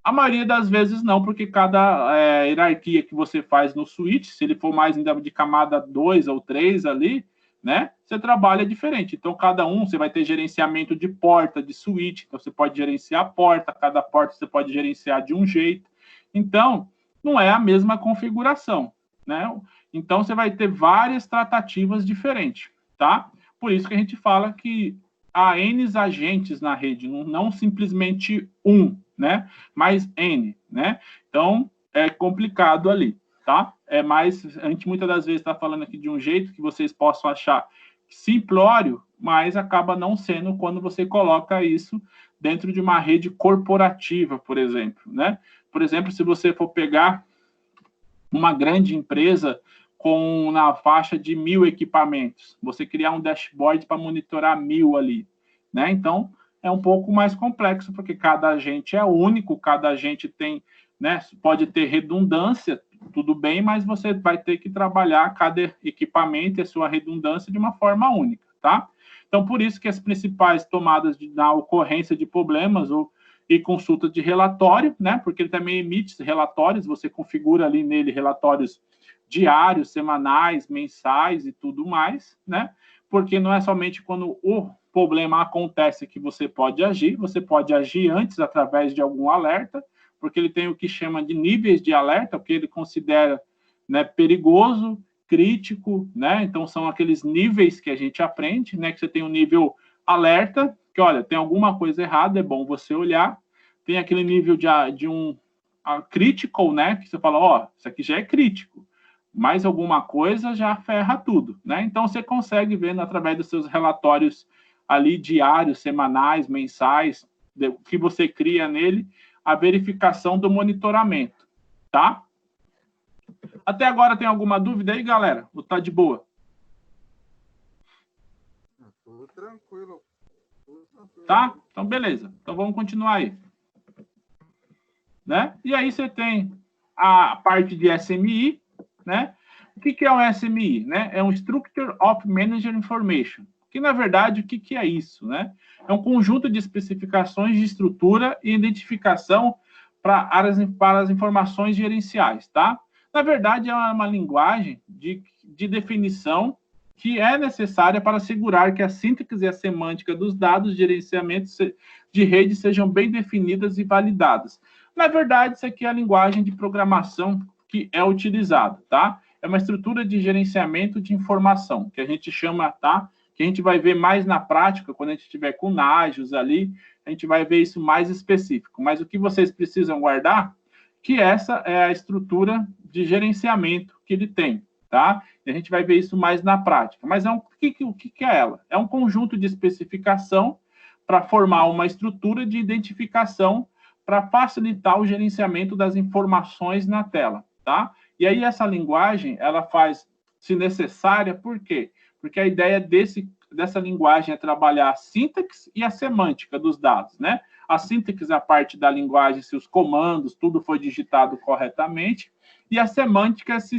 A maioria das vezes não, porque cada hierarquia que você faz no switch, se ele for mais ainda de camada 2 ou 3 ali, né, você trabalha diferente. Então, cada um, você vai ter gerenciamento de porta, de switch, então você pode gerenciar a porta, cada porta você pode gerenciar de um jeito. Então, não é a mesma configuração, né? Então, você vai ter várias tratativas diferentes, tá? Por isso que a gente fala que há N agentes na rede, não simplesmente um, né? Mas N, né? Então, é complicado ali, tá? A gente muitas das vezes está falando aqui de um jeito que vocês possam achar simplório, mas acaba não sendo quando você coloca isso dentro de uma rede corporativa, por exemplo, né? Por exemplo, se você for pegar uma grande empresa na faixa de 1.000 equipamentos, você criar um dashboard para monitorar 1.000 ali, né? Então, é um pouco mais complexo, porque cada agente é único, cada agente tem, né, pode ter redundância, tudo bem, mas você vai ter que trabalhar cada equipamento e a sua redundância de uma forma única, tá? Então, por isso que as principais tomadas na ocorrência de problemas e consulta de relatório, né, porque ele também emite relatórios, você configura ali nele relatórios diários, semanais, mensais e tudo mais, né? Porque não é somente quando o problema acontece que você pode agir antes através de algum alerta, porque ele tem o que chama de níveis de alerta, o que ele considera, né, perigoso, crítico, né? Então, são aqueles níveis que a gente aprende, né? Que você tem um nível alerta, que, olha, tem alguma coisa errada, é bom você olhar. Tem aquele nível de um critical, né? Que você fala, ó, isso aqui já é crítico. Mais alguma coisa já ferra tudo, né? Então, você consegue ver através dos seus relatórios ali diários, semanais, mensais, que você cria nele, a verificação do monitoramento, tá? Até agora tem alguma dúvida aí, galera? Ou tá de boa? tranquilo. Tudo tranquilo. Tá? Então, beleza. Então, vamos continuar aí. Né? E aí você tem a parte de SMI, né? O que é um SMI? Né? É um Structure of Manager Information. Que, na verdade, o que é isso? Né? É um conjunto de especificações de estrutura e identificação para as informações gerenciais, tá? Na verdade, é uma linguagem de definição que é necessária para assegurar que a síntese e a semântica dos dados de gerenciamento de rede sejam bem definidas e validadas. Na verdade, isso aqui é a linguagem de programação que é utilizada, tá? É uma estrutura de gerenciamento de informação, que a gente chama, tá? Que a gente vai ver mais na prática, quando a gente estiver com Nagios ali, a gente vai ver isso mais específico. Mas o que vocês precisam guardar, que essa é a estrutura de gerenciamento que ele tem, tá? E a gente vai ver isso mais na prática. Mas o que é ela? É um conjunto de especificação para formar uma estrutura de identificação para facilitar o gerenciamento das informações na tela, tá? E aí essa linguagem, ela faz, se necessária, por quê? Porque a ideia dessa linguagem é trabalhar a sintaxe e a semântica dos dados, né? A sintaxe é a parte da linguagem, se os comandos, tudo foi digitado corretamente, e a semântica é se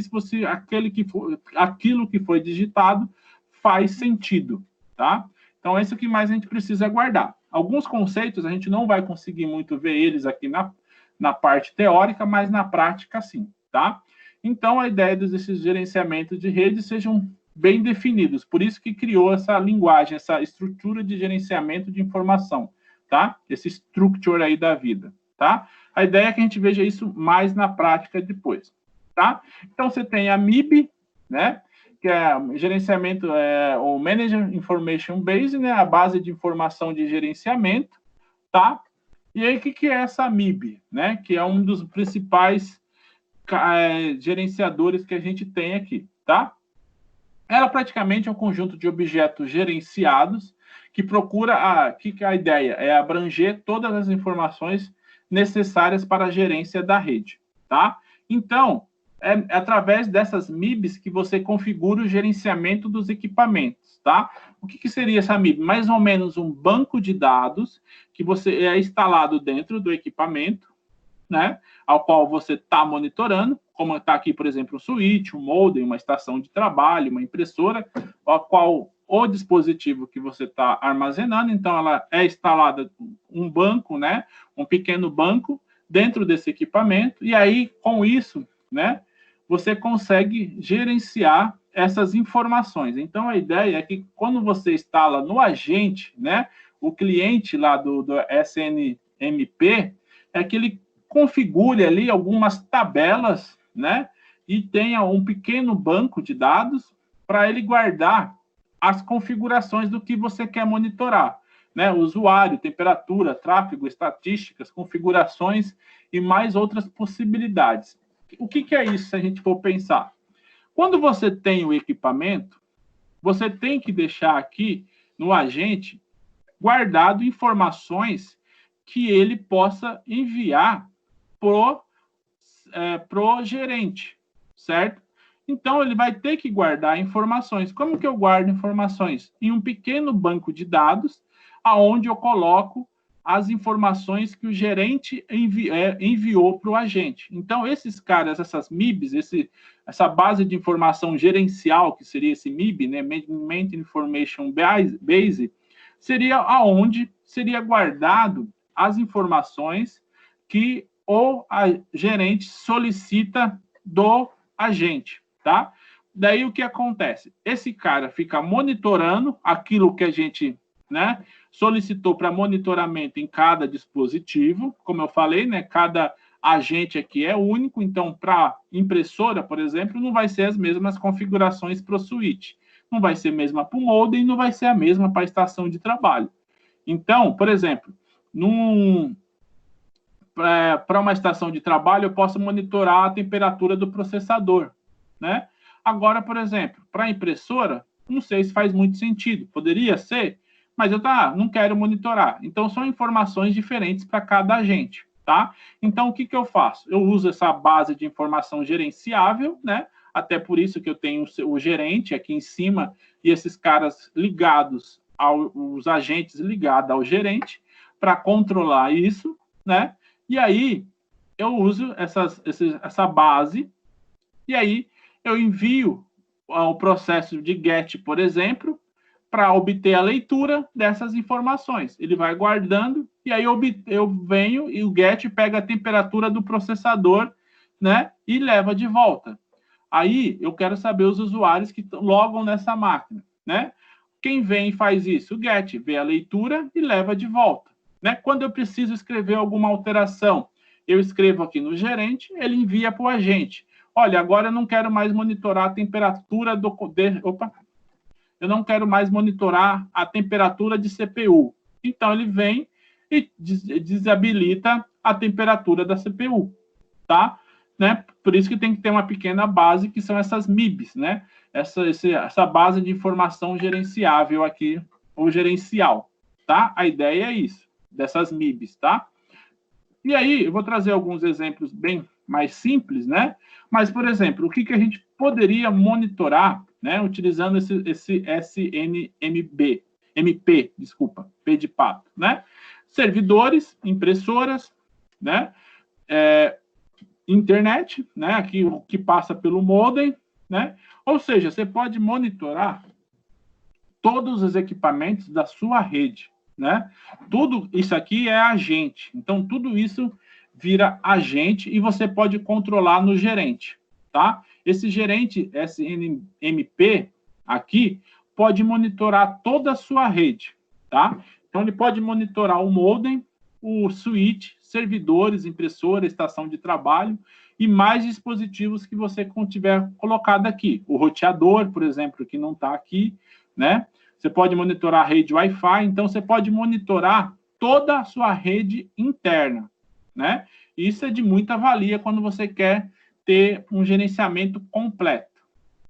aquilo que foi digitado faz sentido, tá? Então, isso que mais a gente precisa guardar. Alguns conceitos a gente não vai conseguir muito ver eles aqui na parte teórica, mas na prática, sim, tá? Então, a ideia desses gerenciamentos de redes sejam bem definidos. Por isso que criou essa linguagem, essa estrutura de gerenciamento de informação, tá? Esse structure aí da vida, tá? A ideia é que a gente veja isso mais na prática depois, tá? Então, você tem a MIB, né? Que é gerenciamento, o Manager Information Base, né? A base de informação de gerenciamento, tá? E aí, o que é essa MIB, né? Que é um dos principais gerenciadores que a gente tem aqui, tá? Ela praticamente é um conjunto de objetos gerenciados que procura que a ideia é abranger todas as informações necessárias para a gerência da rede, tá? Então, é através dessas MIBs que você configura o gerenciamento dos equipamentos, tá? O que seria essa MIB? Mais ou menos um banco de dados que você é instalado dentro do equipamento, né? Ao qual você está monitorando, como está aqui, por exemplo, um switch, um modem, uma estação de trabalho, uma impressora, ao qual o dispositivo que você está armazenando, então ela é instalada um banco, né? Um pequeno banco dentro desse equipamento, e aí, com isso, né? Você consegue gerenciar essas informações. Então, a ideia é que quando você instala no agente, né? O cliente lá do SNMP, é que ele configure ali algumas tabelas, né? E tenha um pequeno banco de dados para ele guardar as configurações do que você quer monitorar, né? Usuário, temperatura, tráfego, estatísticas, configurações e mais outras possibilidades. O que é isso, se a gente for pensar? Quando você tem o equipamento, você tem que deixar aqui no agente guardado informações que ele possa enviar pro gerente, certo? Então, ele vai ter que guardar informações. Como que eu guardo informações? Em um pequeno banco de dados, aonde eu coloco as informações que o gerente enviou para o agente. Então, esses caras, essas MIBs, essa base de informação gerencial, que seria esse MIB, né, Management Information Base, seria aonde seria guardado as informações que o gerente solicita do agente, tá? Daí o que acontece? Esse cara fica monitorando aquilo que a gente, né, solicitou para monitoramento em cada dispositivo, como eu falei, né, cada agente aqui é único, então para impressora, por exemplo, não vai ser as mesmas configurações para o switch, não vai ser a mesma para o modem, não vai ser a mesma para a estação de trabalho. Então, por exemplo, para uma estação de trabalho, eu posso monitorar a temperatura do processador, né? Agora, por exemplo, para a impressora, não sei se faz muito sentido. Poderia ser, mas eu não quero monitorar. Então, são informações diferentes para cada agente, tá? Então, o que eu faço? Eu uso essa base de informação gerenciável, né? Até por isso que eu tenho o gerente aqui em cima e esses caras ligados os agentes ligados ao gerente para controlar isso, né? E aí eu uso essa base e aí eu envio o processo de GET, por exemplo, para obter a leitura dessas informações. Ele vai guardando e aí eu venho e o GET pega a temperatura do processador, né? E leva de volta. Aí eu quero saber os usuários que logam nessa máquina, né? Quem vem e faz isso? O GET vê a leitura e leva de volta, né? Quando eu preciso escrever alguma alteração, eu escrevo aqui no gerente, ele envia para o agente. Olha, agora eu não quero mais monitorar a temperatura eu não quero mais monitorar a temperatura de CPU. Então ele vem e desabilita a temperatura da CPU, tá? Né? Por isso que tem que ter uma pequena base, que são essas MIBs, né? Essa base de informação gerenciável aqui, ou gerencial, tá? A ideia é isso, dessas MIBs, tá? E aí, eu vou trazer alguns exemplos bem mais simples, né? Mas, por exemplo, o que a gente poderia monitorar, né? Utilizando esse SNMP, P de pato, né? Servidores, impressoras, né? Internet, né? Aqui o que passa pelo modem, né? Ou seja, você pode monitorar todos os equipamentos da sua rede, né? Tudo isso aqui é agente. Então, tudo isso vira agente e você pode controlar no gerente, tá? Esse gerente SNMP aqui pode monitorar toda a sua rede, tá? Então, ele pode monitorar o modem, o switch, servidores, impressora, estação de trabalho e mais dispositivos que você tiver colocado aqui. O roteador, por exemplo, que não está aqui, né? Você pode monitorar a rede Wi-Fi, então você pode monitorar toda a sua rede interna, né? Isso é de muita valia quando você quer ter um gerenciamento completo,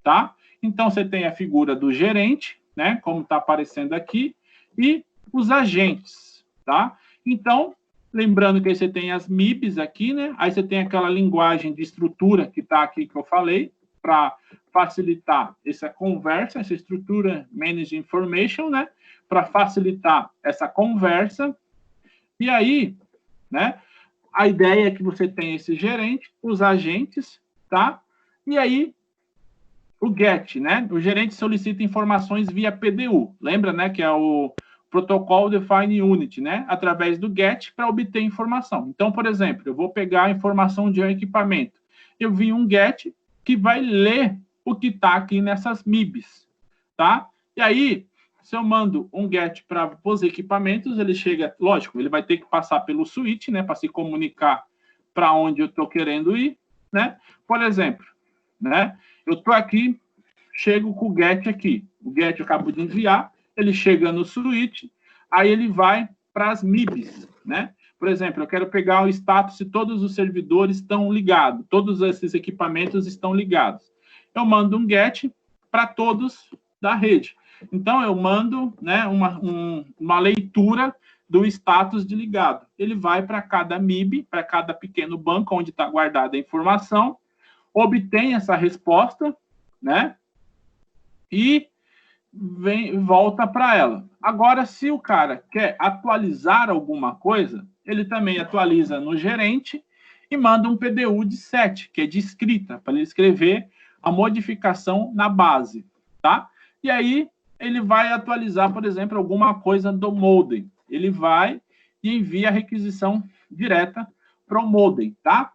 tá? Então, você tem a figura do gerente, né? Como está aparecendo aqui, e os agentes, tá? Então, lembrando que aí você tem as MIBs aqui, né? Aí você tem aquela linguagem de estrutura que está aqui que eu falei, para facilitar essa conversa, essa estrutura Manage Information, né? Para facilitar essa conversa. E aí, né? A ideia é que você tenha esse gerente, os agentes, tá? E aí, o GET, né? O gerente solicita informações via PDU. Lembra, né? Que é o Protocol Define Unit, né? Através do GET para obter informação. Então, por exemplo, eu vou pegar a informação de um equipamento. Eu vi um GET que vai ler o que está aqui nessas MIBs, tá? E aí, se eu mando um GET para os equipamentos, ele chega, lógico, ele vai ter que passar pelo switch, né? Para se comunicar para onde eu estou querendo ir, né? Por exemplo, né? Eu estou aqui, chego com o GET aqui. O GET eu acabo de enviar, ele chega no switch, aí ele vai para as MIBs, né? Por exemplo, eu quero pegar o status se todos os servidores estão ligados, todos esses equipamentos estão ligados. Eu mando um GET para todos da rede. Então, eu mando, né, uma leitura do status de ligado. Ele vai para cada MIB, para cada pequeno banco onde está guardada a informação, obtém essa resposta, né, e volta para ela. Agora, se o cara quer atualizar alguma coisa, ele também atualiza no gerente e manda um PDU de 7, que é de escrita, para ele escrever a modificação na base, tá? E aí, ele vai atualizar, por exemplo, alguma coisa do modem. Ele vai e envia a requisição direta para o modem, tá?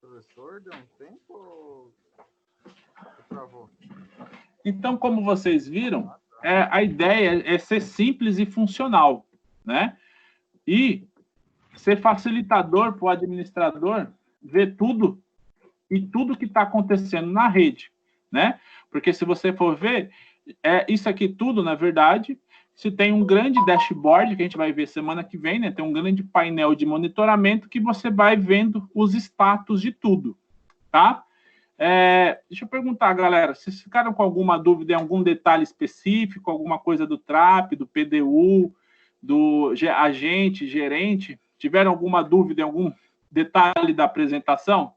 Professor, deu um tempo ou travou? Então, como vocês viram, a ideia é ser simples e funcional, né? E ser facilitador para o administrador ver tudo e tudo que está acontecendo na rede, né? Porque se você for ver, isso aqui tudo, na verdade, se tem um grande dashboard, que a gente vai ver semana que vem, né? Tem um grande painel de monitoramento que você vai vendo os status de tudo, tá? Deixa eu perguntar, galera, vocês ficaram com alguma dúvida em algum detalhe específico, alguma coisa do TRAP, do PDU, do agente, gerente? Tiveram alguma dúvida em algum detalhe da apresentação?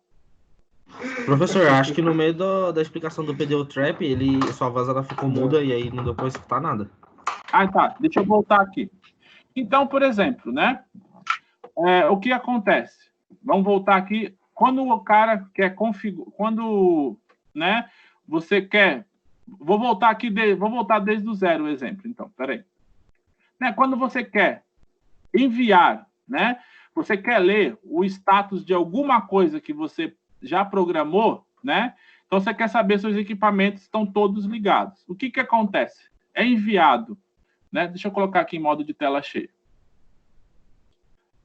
Professor, acho que no meio da explicação do PDU Trap, sua voz ela ficou muda e aí não deu para escutar nada. Ah, tá. Deixa eu voltar aqui. Então, por exemplo, né? O que acontece? Vamos voltar aqui. Quando o cara quer configurar... Quando, né? Você quer... Vou voltar aqui... Vou voltar desde o zero o exemplo. Então, peraí. Né, quando você quer enviar, né? Você quer ler o status de alguma coisa que você já programou, né? Então, você quer saber se os equipamentos estão todos ligados. O que acontece? É enviado, né? Deixa eu colocar aqui em modo de tela cheia.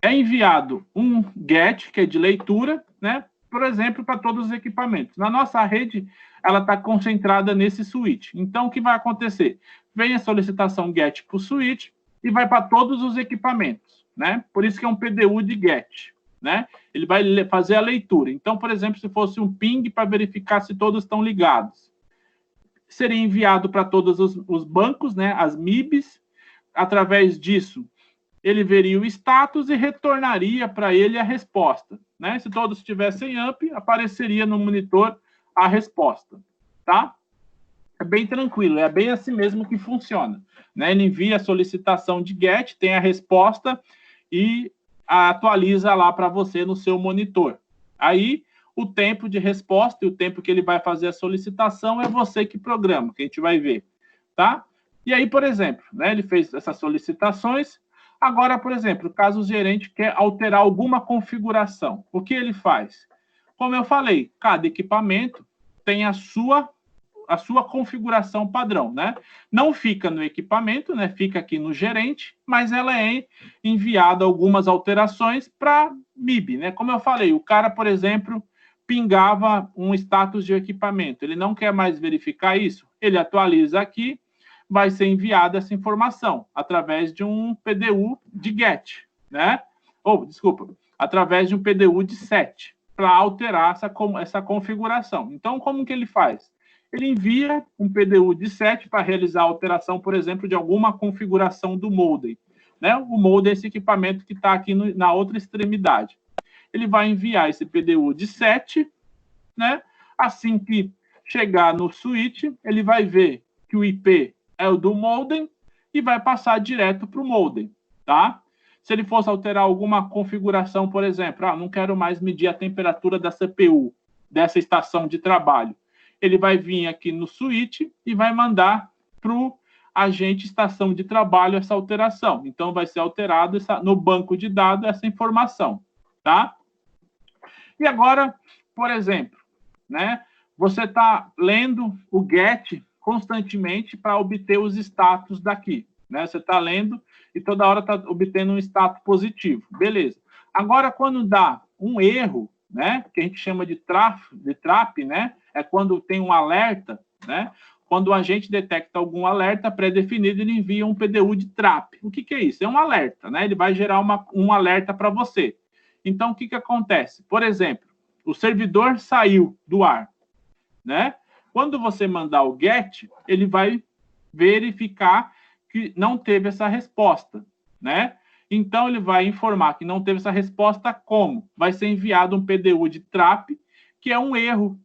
É enviado um GET, que é de leitura, né? Por exemplo, para todos os equipamentos. Na nossa rede, ela está concentrada nesse switch. Então, o que vai acontecer? Vem a solicitação GET para o switch e vai para todos os equipamentos, né? Por isso que é um PDU de GET, né? Ele vai fazer a leitura. Então, por exemplo, se fosse um ping para verificar se todos estão ligados, seria enviado para todos os bancos, né? As MIBs. Através disso, ele veria o status e retornaria para ele a resposta, né? Se todos estivessem up, apareceria no monitor a resposta, tá? É bem tranquilo, é bem assim mesmo que funciona, né? Ele envia a solicitação de GET, tem a resposta e atualiza lá para você no seu monitor. Aí, o tempo de resposta e o tempo que ele vai fazer a solicitação é você que programa, que a gente vai ver, tá? E aí, por exemplo, né, ele fez essas solicitações. Agora, por exemplo, caso o gerente quer alterar alguma configuração, o que ele faz? Como eu falei, cada equipamento tem a sua configuração padrão, né? Não fica no equipamento, né? Fica aqui no gerente, mas ela é enviada algumas alterações para MIB, né? Como eu falei, o cara, por exemplo, pingava um status de equipamento. Ele não quer mais verificar isso. Ele atualiza aqui, vai ser enviada essa informação através de um PDU de GET, né? Através de um PDU de set, para alterar essa configuração. Então, como que ele faz? Ele envia um PDU de set para realizar a alteração, por exemplo, de alguma configuração do modem, né? O modem é esse equipamento que está aqui na outra extremidade. Ele vai enviar esse PDU de set, né? Assim que chegar no switch, ele vai ver que o IP é o do modem e vai passar direto para o modem, tá? Se ele fosse alterar alguma configuração, por exemplo, não quero mais medir a temperatura da CPU, dessa estação de trabalho, ele vai vir aqui no switch e vai mandar para o agente estação de trabalho essa alteração. Então, vai ser alterado no banco de dados essa informação, tá? E agora, por exemplo, né? Você está lendo o GET constantemente para obter os status daqui, né? Você está lendo e toda hora está obtendo um status positivo. Beleza. Agora, quando dá um erro, né? Que a gente chama de trap, né? É quando tem um alerta, né? Quando o agente detecta algum alerta pré-definido, ele envia um PDU de trap. O que é isso? É um alerta, né? Ele vai gerar um alerta para você. Então, o que acontece? Por exemplo, o servidor saiu do ar, né? Quando você mandar o GET, ele vai verificar que não teve essa resposta, né? Então, ele vai informar que não teve essa resposta como? Vai ser enviado um PDU de trap, que é um erro,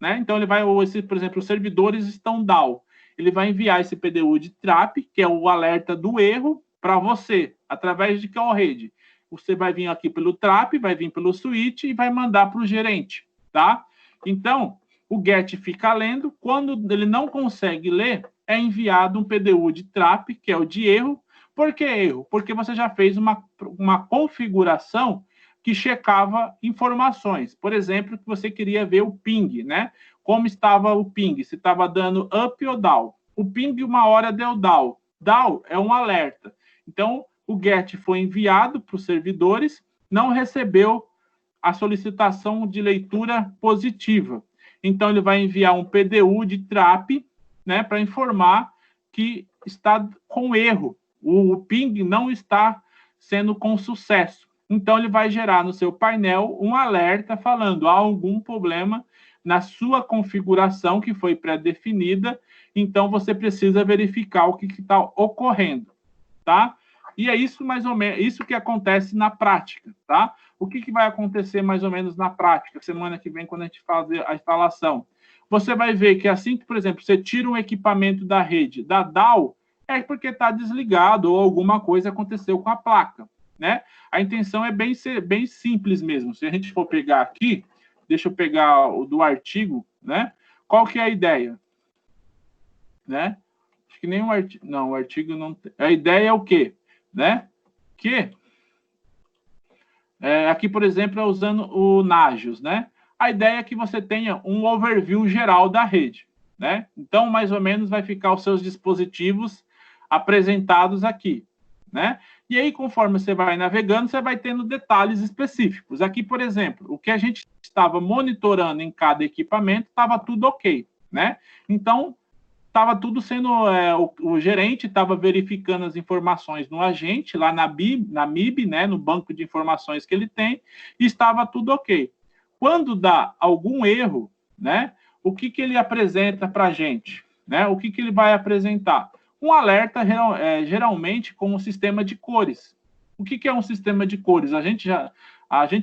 né? Então, ele vai, por exemplo, os servidores estão down. Ele vai enviar esse PDU de trap, que é o alerta do erro, para você, através de qual rede? Você vai vir aqui pelo trap, vai vir pelo switch e vai mandar para o gerente, tá? Então, o GET fica lendo. Quando ele não consegue ler, é enviado um PDU de trap, que é o de erro. Por que erro? Porque você já fez uma configuração que checava informações. Por exemplo, que você queria ver o ping, né? Como estava o ping, se estava dando up ou down. O ping, uma hora, deu down. Down é um alerta. Então, o GET foi enviado para os servidores, não recebeu a solicitação de leitura positiva. Então, ele vai enviar um PDU de TRAP, né, para informar que está com erro. O ping não está sendo com sucesso. Então, ele vai gerar no seu painel um alerta falando há algum problema na sua configuração que foi pré-definida, então você precisa verificar o que está ocorrendo, tá? E é isso mais ou menos, isso que acontece na prática, tá? O que vai acontecer mais ou menos na prática, semana que vem, quando a gente fazer a instalação? Você vai ver que assim que, por exemplo, você tira um equipamento da rede da DAO, é porque está desligado ou alguma coisa aconteceu com a placa, né? A intenção é bem simples mesmo. Se a gente for pegar aqui, deixa eu pegar o do artigo, né? Qual que é a ideia? Né? Acho que nem o artigo... Não, o artigo não tem... A ideia é o quê? Né? Que... aqui, por exemplo, é usando o Nagios, né? A ideia é que você tenha um overview geral da rede, né? Então, mais ou menos, vai ficar os seus dispositivos apresentados aqui, né? E aí, conforme você vai navegando, você vai tendo detalhes específicos. Aqui, por exemplo, o que a gente estava monitorando em cada equipamento, estava tudo ok, né? Então, estava tudo sendo... o gerente estava verificando as informações no agente, lá na MIB, né? No banco de informações que ele tem, e estava tudo ok. Quando dá algum erro, né? O que ele apresenta para a gente? Né? O que ele vai apresentar? Um alerta, geralmente, com um sistema de cores. O que é um sistema de cores? A gente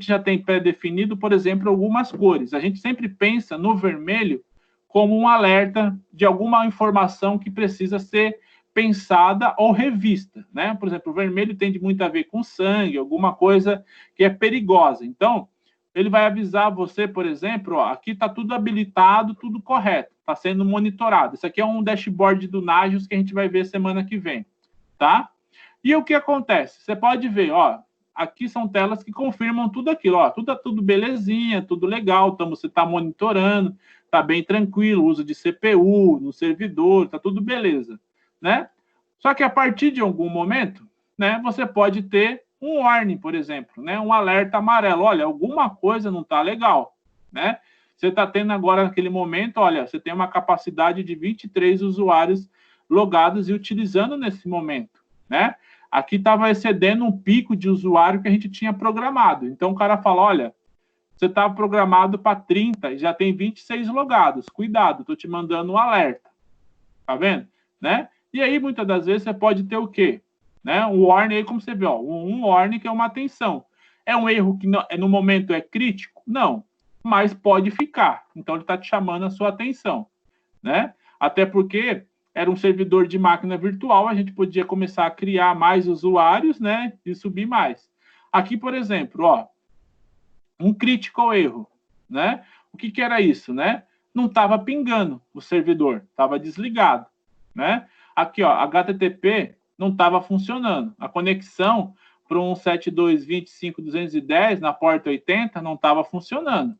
já tem pré-definido, por exemplo, algumas cores. A gente sempre pensa no vermelho como um alerta de alguma informação que precisa ser pensada ou revista, né? Por exemplo, o vermelho tem muito a ver com sangue, alguma coisa que é perigosa. Então, ele vai avisar você, por exemplo, ó, aqui está tudo habilitado, tudo correto, está sendo monitorado. Isso aqui é um dashboard do Nagios que a gente vai ver semana que vem, tá? E o que acontece? Você pode ver, ó, aqui são telas que confirmam tudo aquilo, ó, tudo belezinha, tudo legal, você está monitorando, está bem tranquilo, uso de CPU no servidor, está tudo beleza, né? Só que a partir de algum momento, né, você pode ter um warning, por exemplo, né, um alerta amarelo, olha, alguma coisa não está legal, né? Você está tendo agora, naquele momento, olha, você tem uma capacidade de 23 usuários logados e utilizando nesse momento, né? Aqui estava excedendo um pico de usuário que a gente tinha programado. Então, o cara fala, olha, você estava programado para 30 e já tem 26 logados. Cuidado, estou te mandando um alerta. Tá vendo? Né? E aí, muitas das vezes, você pode ter o quê? Né? Um warning aí, como você vê, ó, um warning que é uma atenção. É um erro que no momento é crítico? Não, mas pode ficar. Então, ele está te chamando a sua atenção. Né? Até porque era um servidor de máquina virtual, a gente podia começar a criar mais usuários, né? E subir mais. Aqui, por exemplo, ó, um critical erro, né? O que era isso, né? Não estava pingando o servidor, estava desligado, né? Aqui, ó, HTTP não estava funcionando. A conexão para um 172.25.210 na porta 80 não estava funcionando,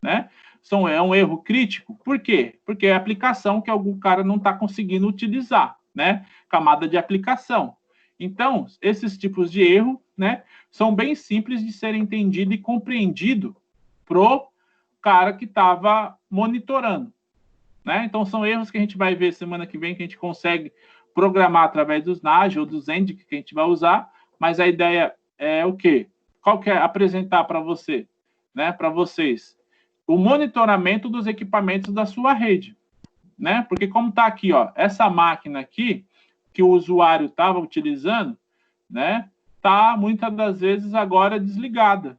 né? É um erro crítico. Por quê? Porque é a aplicação que algum cara não está conseguindo utilizar, né? Camada de aplicação. Então, esses tipos de erro, né, são bem simples de ser entendido e compreendido pro cara que estava monitorando, né? Então, são erros que a gente vai ver semana que vem, que a gente consegue programar através dos Nagios ou dos End que a gente vai usar, mas a ideia é o quê? Qual que é apresentar para você, né, para vocês? O monitoramento dos equipamentos da sua rede, né? Porque como está aqui, ó, essa máquina aqui que o usuário estava utilizando, né, está muitas das vezes agora desligada,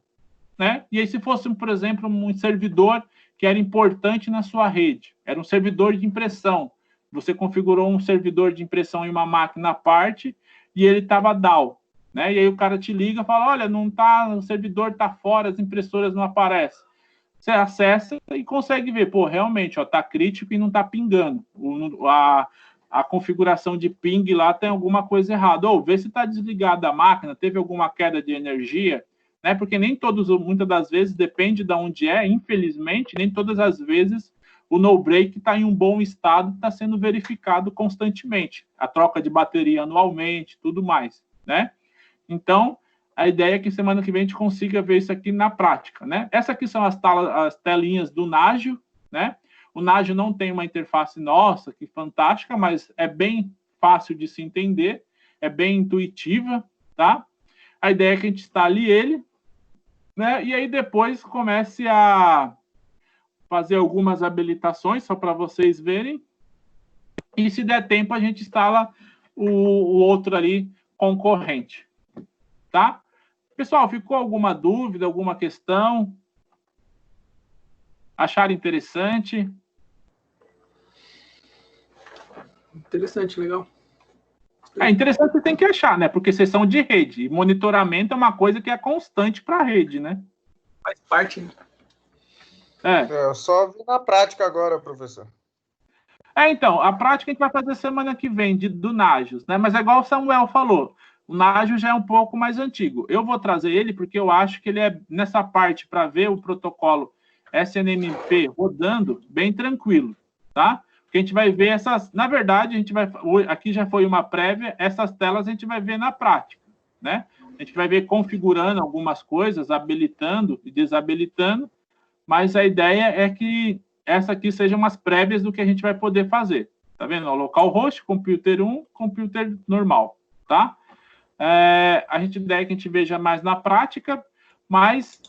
né? E aí se fosse, por exemplo, um servidor que era importante na sua rede, era um servidor de impressão, você configurou um servidor de impressão em uma máquina à parte e ele estava down, né? E aí o cara te liga e fala, olha, não tá, o servidor está fora, as impressoras não aparecem. Você acessa e consegue ver, pô, realmente, ó, tá crítico e não tá pingando. A configuração de ping lá tem alguma coisa errada. Ou vê se está desligada a máquina, teve alguma queda de energia, né? Porque nem todos, muitas das vezes, depende de onde é, infelizmente, nem todas as vezes o no-break está em um bom estado, está sendo verificado constantemente. A troca de bateria anualmente, tudo mais, né? Então, A ideia é que semana que vem a gente consiga ver isso aqui na prática, né? Essas aqui são as telinhas do Nágio, né? O Nágio não tem uma interface nossa, que fantástica, mas é bem fácil de se entender, é bem intuitiva, tá? A ideia é que a gente instale ele, né? E aí depois comece a fazer algumas habilitações, só para vocês verem. E se der tempo, a gente instala o outro ali concorrente, tá? Pessoal, ficou alguma dúvida, alguma questão? Acharam interessante? Interessante, legal. É interessante, você tem que achar, né? Porque vocês são de rede. E monitoramento é uma coisa que é constante para a rede, né? Faz parte, né? Eu só vi na prática agora, professor. Então, a prática a gente vai fazer semana que vem, do Nagios, né? Mas é igual o Samuel falou, o Nagios já é um pouco mais antigo. Eu vou trazer ele porque eu acho que ele é, nessa parte, para ver o protocolo SNMP rodando, bem tranquilo, tá? Porque a gente vai ver essas... Na verdade, a gente vai... Aqui já foi uma prévia, essas telas a gente vai ver na prática, né? A gente vai ver configurando algumas coisas, habilitando e desabilitando, mas a ideia é que essa aqui sejam umas prévias do que a gente vai poder fazer. Tá vendo? Localhost, computer 1, computer normal, tá? A ideia é que a gente veja mais na prática, mas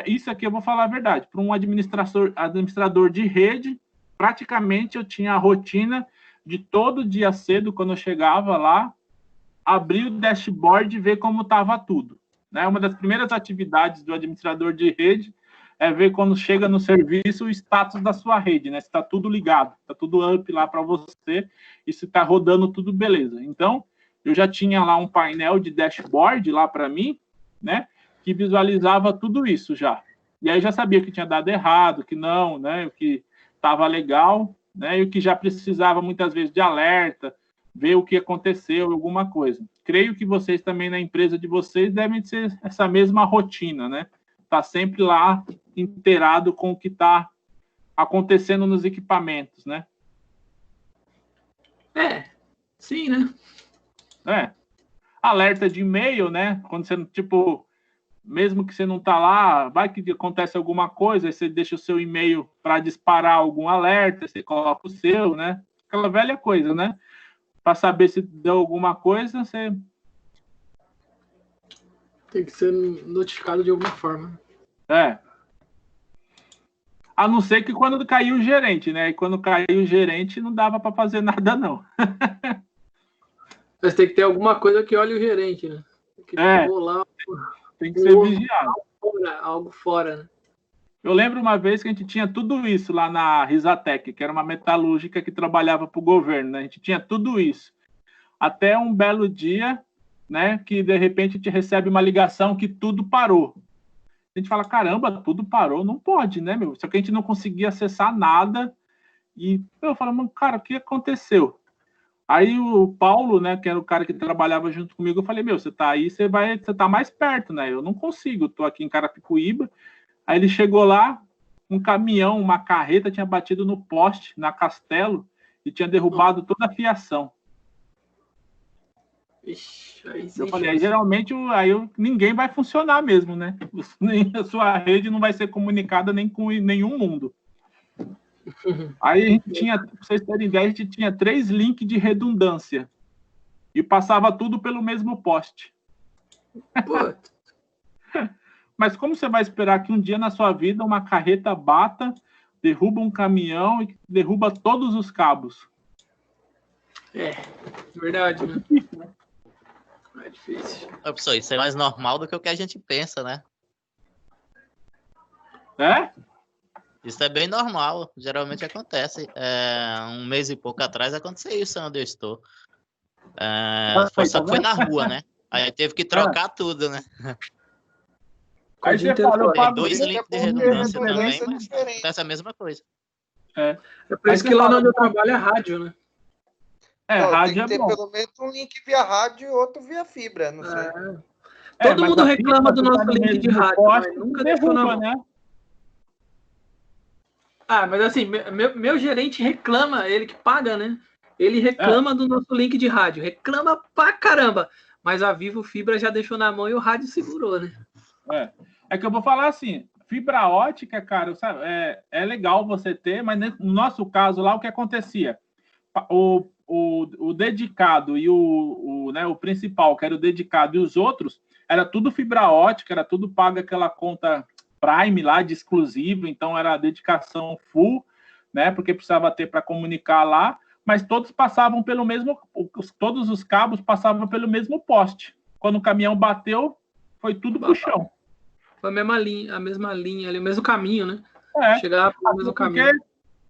isso aqui eu vou falar a verdade. Para um administrador de rede, praticamente eu tinha a rotina de todo dia cedo, quando eu chegava lá, abrir o dashboard e ver como estava tudo, né? Uma das primeiras atividades do administrador de rede é ver quando chega no serviço o status da sua rede, né? Se está tudo ligado, está tudo up lá para você e se está rodando tudo beleza. Então, eu já tinha lá um painel de dashboard lá para mim, né? Que visualizava tudo isso já. E aí já sabia que tinha dado errado, que não, né? O que estava legal, né? E o que já precisava muitas vezes de alerta, ver o que aconteceu, alguma coisa. Creio que vocês também na empresa de vocês devem ter essa mesma rotina, né? Tá sempre lá inteirado com o que está acontecendo nos equipamentos, né? Sim, né? Alerta de e-mail, né? Quando você, tipo, mesmo que você não tá lá, vai que acontece alguma coisa, aí você deixa o seu e-mail para disparar algum alerta, você coloca o seu, né? Aquela velha coisa, né? Para saber se deu alguma coisa, você... Tem que ser notificado de alguma forma. A não ser que quando caiu o gerente, né? E quando caiu o gerente, não dava para fazer nada, não. Mas tem que ter alguma coisa que olhe o gerente, né? Que rolar tem que ser vigiado. Algo fora, né? Eu lembro uma vez que a gente tinha tudo isso lá na Risatec, que era uma metalúrgica que trabalhava para o governo, né? A gente tinha tudo isso. Até um belo dia, né? Que de repente a gente recebe uma ligação que tudo parou. A gente fala, caramba, tudo parou, não pode, né, meu? Só que a gente não conseguia acessar nada. E eu falo, mano, cara, o que aconteceu? Aí o Paulo, né, que era o cara que trabalhava junto comigo, eu falei, meu, você tá aí, você tá mais perto, né? Eu não consigo, tô aqui em Carapicuíba. Aí ele chegou lá, um caminhão, uma carreta tinha batido no poste, na Castelo, e tinha derrubado toda a fiação. Ixi, aí eu falei, aí, geralmente ninguém vai funcionar mesmo, né? A sua rede não vai ser comunicada nem com nenhum mundo. Aí a gente tinha, pra vocês terem ideia, a gente tinha 3 links de redundância e passava tudo pelo mesmo poste. Mas como você vai esperar que um dia na sua vida uma carreta bata, derruba um caminhão e derruba todos os cabos? Verdade, né? É difícil. Pessoal, isso é mais normal do que o que a gente pensa, né? Isso é bem normal, geralmente acontece. Um mês e pouco atrás aconteceu isso onde eu estou. Só que foi na rua, né? Aí teve que trocar tudo, né? Aí você fala, tem 2 links de redundância também, mas acontece a mesma coisa. É por isso que lá onde eu trabalho é rádio, né? Rádio tem que ter pelo menos um link via rádio e outro via fibra, não sei. Todo mundo reclama do nosso link de rádio, mas nunca deixou na mão. Né? Mas assim, meu gerente reclama, ele que paga, né? Ele reclama do nosso link de rádio, reclama pra caramba. Mas a Vivo Fibra já deixou na mão e o rádio segurou, né? É que eu vou falar assim, fibra ótica, cara, sabe, é legal você ter, mas no nosso caso lá, o que acontecia? O dedicado e o principal, que era o dedicado, e os outros, era tudo fibra ótica, era tudo paga aquela conta Prime lá de exclusivo, então era a dedicação full, né? Porque precisava ter para comunicar lá, mas todos passavam pelo mesmo, todos os cabos passavam pelo mesmo poste. Quando o caminhão bateu, foi tudo pro chão. Foi a mesma linha ali, o mesmo caminho, né? Chegar pelo mesmo caminho.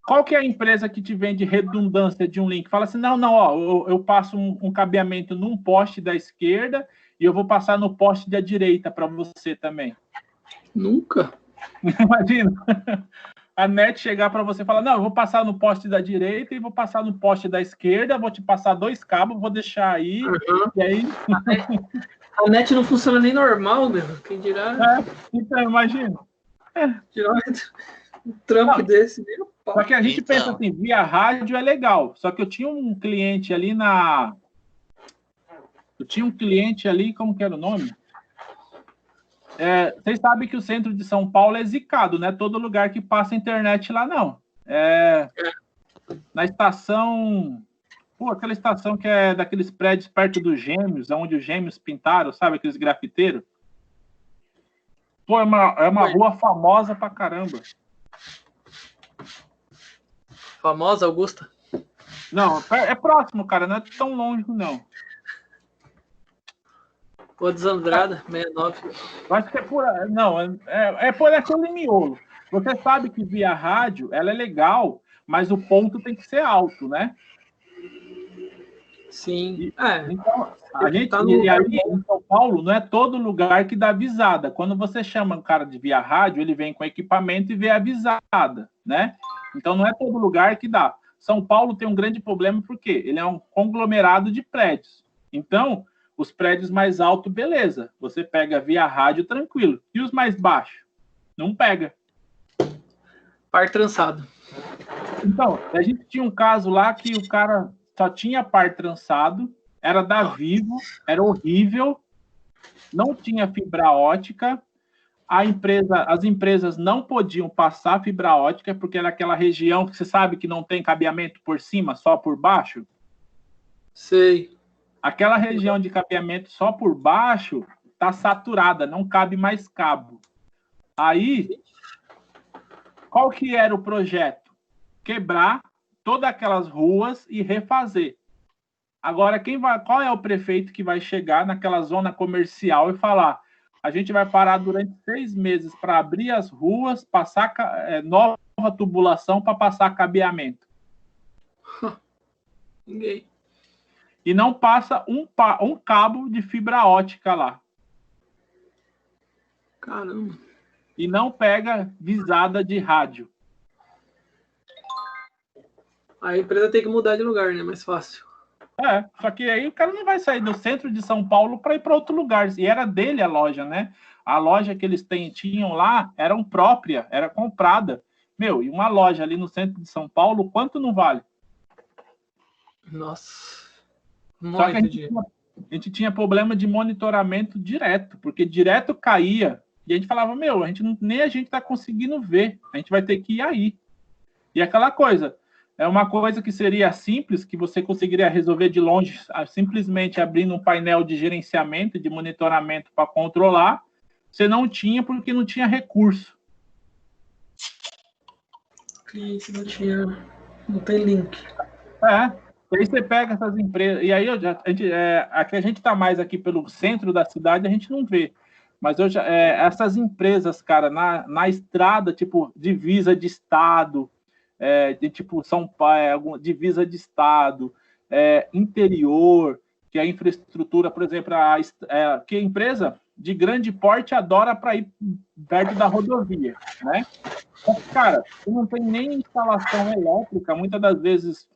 Qual que é a empresa que te vende redundância de um link? Fala assim, não, eu passo um cabeamento num poste da esquerda e eu vou passar no poste da direita para você também. Nunca. Imagina. A NET chegar para você e falar, não, eu vou passar no poste da direita e vou passar no poste da esquerda, vou te passar 2 cabos, vou deixar aí, e aí... A NET não funciona nem normal, meu. Quem dirá... Então, imagina. Tirar um trampo desse, meu pau. Só que a gente pensa assim, via rádio é legal. Só que eu tinha um cliente ali como que era o nome? Vocês sabem que o centro de São Paulo é zicado, né? Todo lugar que passa internet lá, não. Na estação... Pô, aquela estação que é daqueles prédios perto dos Gêmeos, onde os Gêmeos pintaram, sabe? Aqueles grafiteiros. Pô, é uma rua famosa pra caramba. Famosa, Augusta? Não, é próximo, cara. Não é tão longe, não. Rua Desandrada, 69. Eu acho que é por... Não, é por aquele miolo. Você sabe que via rádio, ela é legal, mas o ponto tem que ser alto, né? Sim. Então, a gente e aí, em São Paulo, não é todo lugar que dá avisada. Quando você chama um cara de via rádio, ele vem com equipamento e vê avisada, né? Então, não é todo lugar que dá. São Paulo tem um grande problema porque ele é um conglomerado de prédios. Então, os prédios mais altos, beleza. Você pega via rádio tranquilo. E os mais baixos? Não pega. Par trançado. Então, a gente tinha um caso lá que o cara só tinha par trançado, era da Vivo, era horrível, não tinha fibra ótica, as empresas não podiam passar fibra ótica, porque era aquela região que você sabe que não tem cabeamento por cima, só por baixo. Sei. Aquela região de cabeamento só por baixo está saturada, não cabe mais cabo. Aí, qual que era o projeto? Quebrar todas aquelas ruas e refazer. Agora, qual é o prefeito que vai chegar naquela zona comercial e falar: a gente vai parar durante 6 meses para abrir as ruas, passar nova tubulação para passar cabeamento? Ninguém. E não passa um cabo de fibra ótica lá. Caramba. E não pega visada de rádio. A empresa tem que mudar de lugar, né? Mais fácil. Só que aí o cara não vai sair do centro de São Paulo para ir para outro lugar. E era dele a loja, né? A loja que eles tinham lá era própria, era comprada. Meu, e uma loja ali no centro de São Paulo, quanto não vale? Nossa. Só que a gente tinha problema de monitoramento direto, porque direto caía. E a gente falava, nem a gente está conseguindo ver. A gente vai ter que ir aí. E aquela coisa... É uma coisa que seria simples, que você conseguiria resolver de longe, simplesmente abrindo um painel de gerenciamento, de monitoramento para controlar. Você não tinha porque não tinha recurso. Cliente não tem link. E aí você pega essas empresas, e aí aqui a gente está mais aqui pelo centro da cidade, a gente não vê. Mas essas empresas, cara, na estrada, tipo, divisa de estado, de tipo São Paulo, divisa de estado, interior, que a infraestrutura, por exemplo, que a empresa de grande porte adora para ir perto da rodovia, né? Mas, cara, não tem nem instalação elétrica, muitas das vezes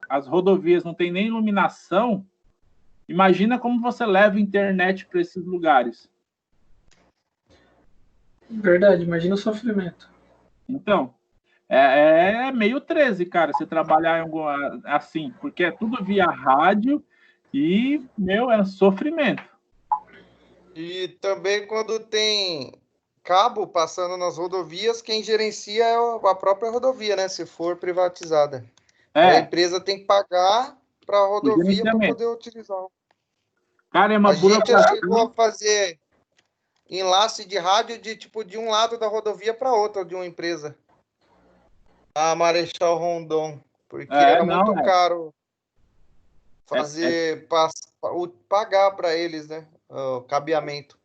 as rodovias não tem nem iluminação. Imagina como você leva internet para esses lugares. Verdade, imagina o sofrimento. Então, é meio 13, cara, você trabalhar assim, porque é tudo via rádio E, meu, é um sofrimento. E também quando tem cabo passando nas rodovias, quem gerencia é a própria rodovia, né? Se for privatizada. A empresa tem que pagar para a rodovia para poder utilizar. Cara, é uma A gente já burocracia. chegou a fazer enlace de rádio de um lado da rodovia para outro de uma empresa. A Marechal Rondon, porque era muito caro fazer pagar para eles, né? O cabeamento.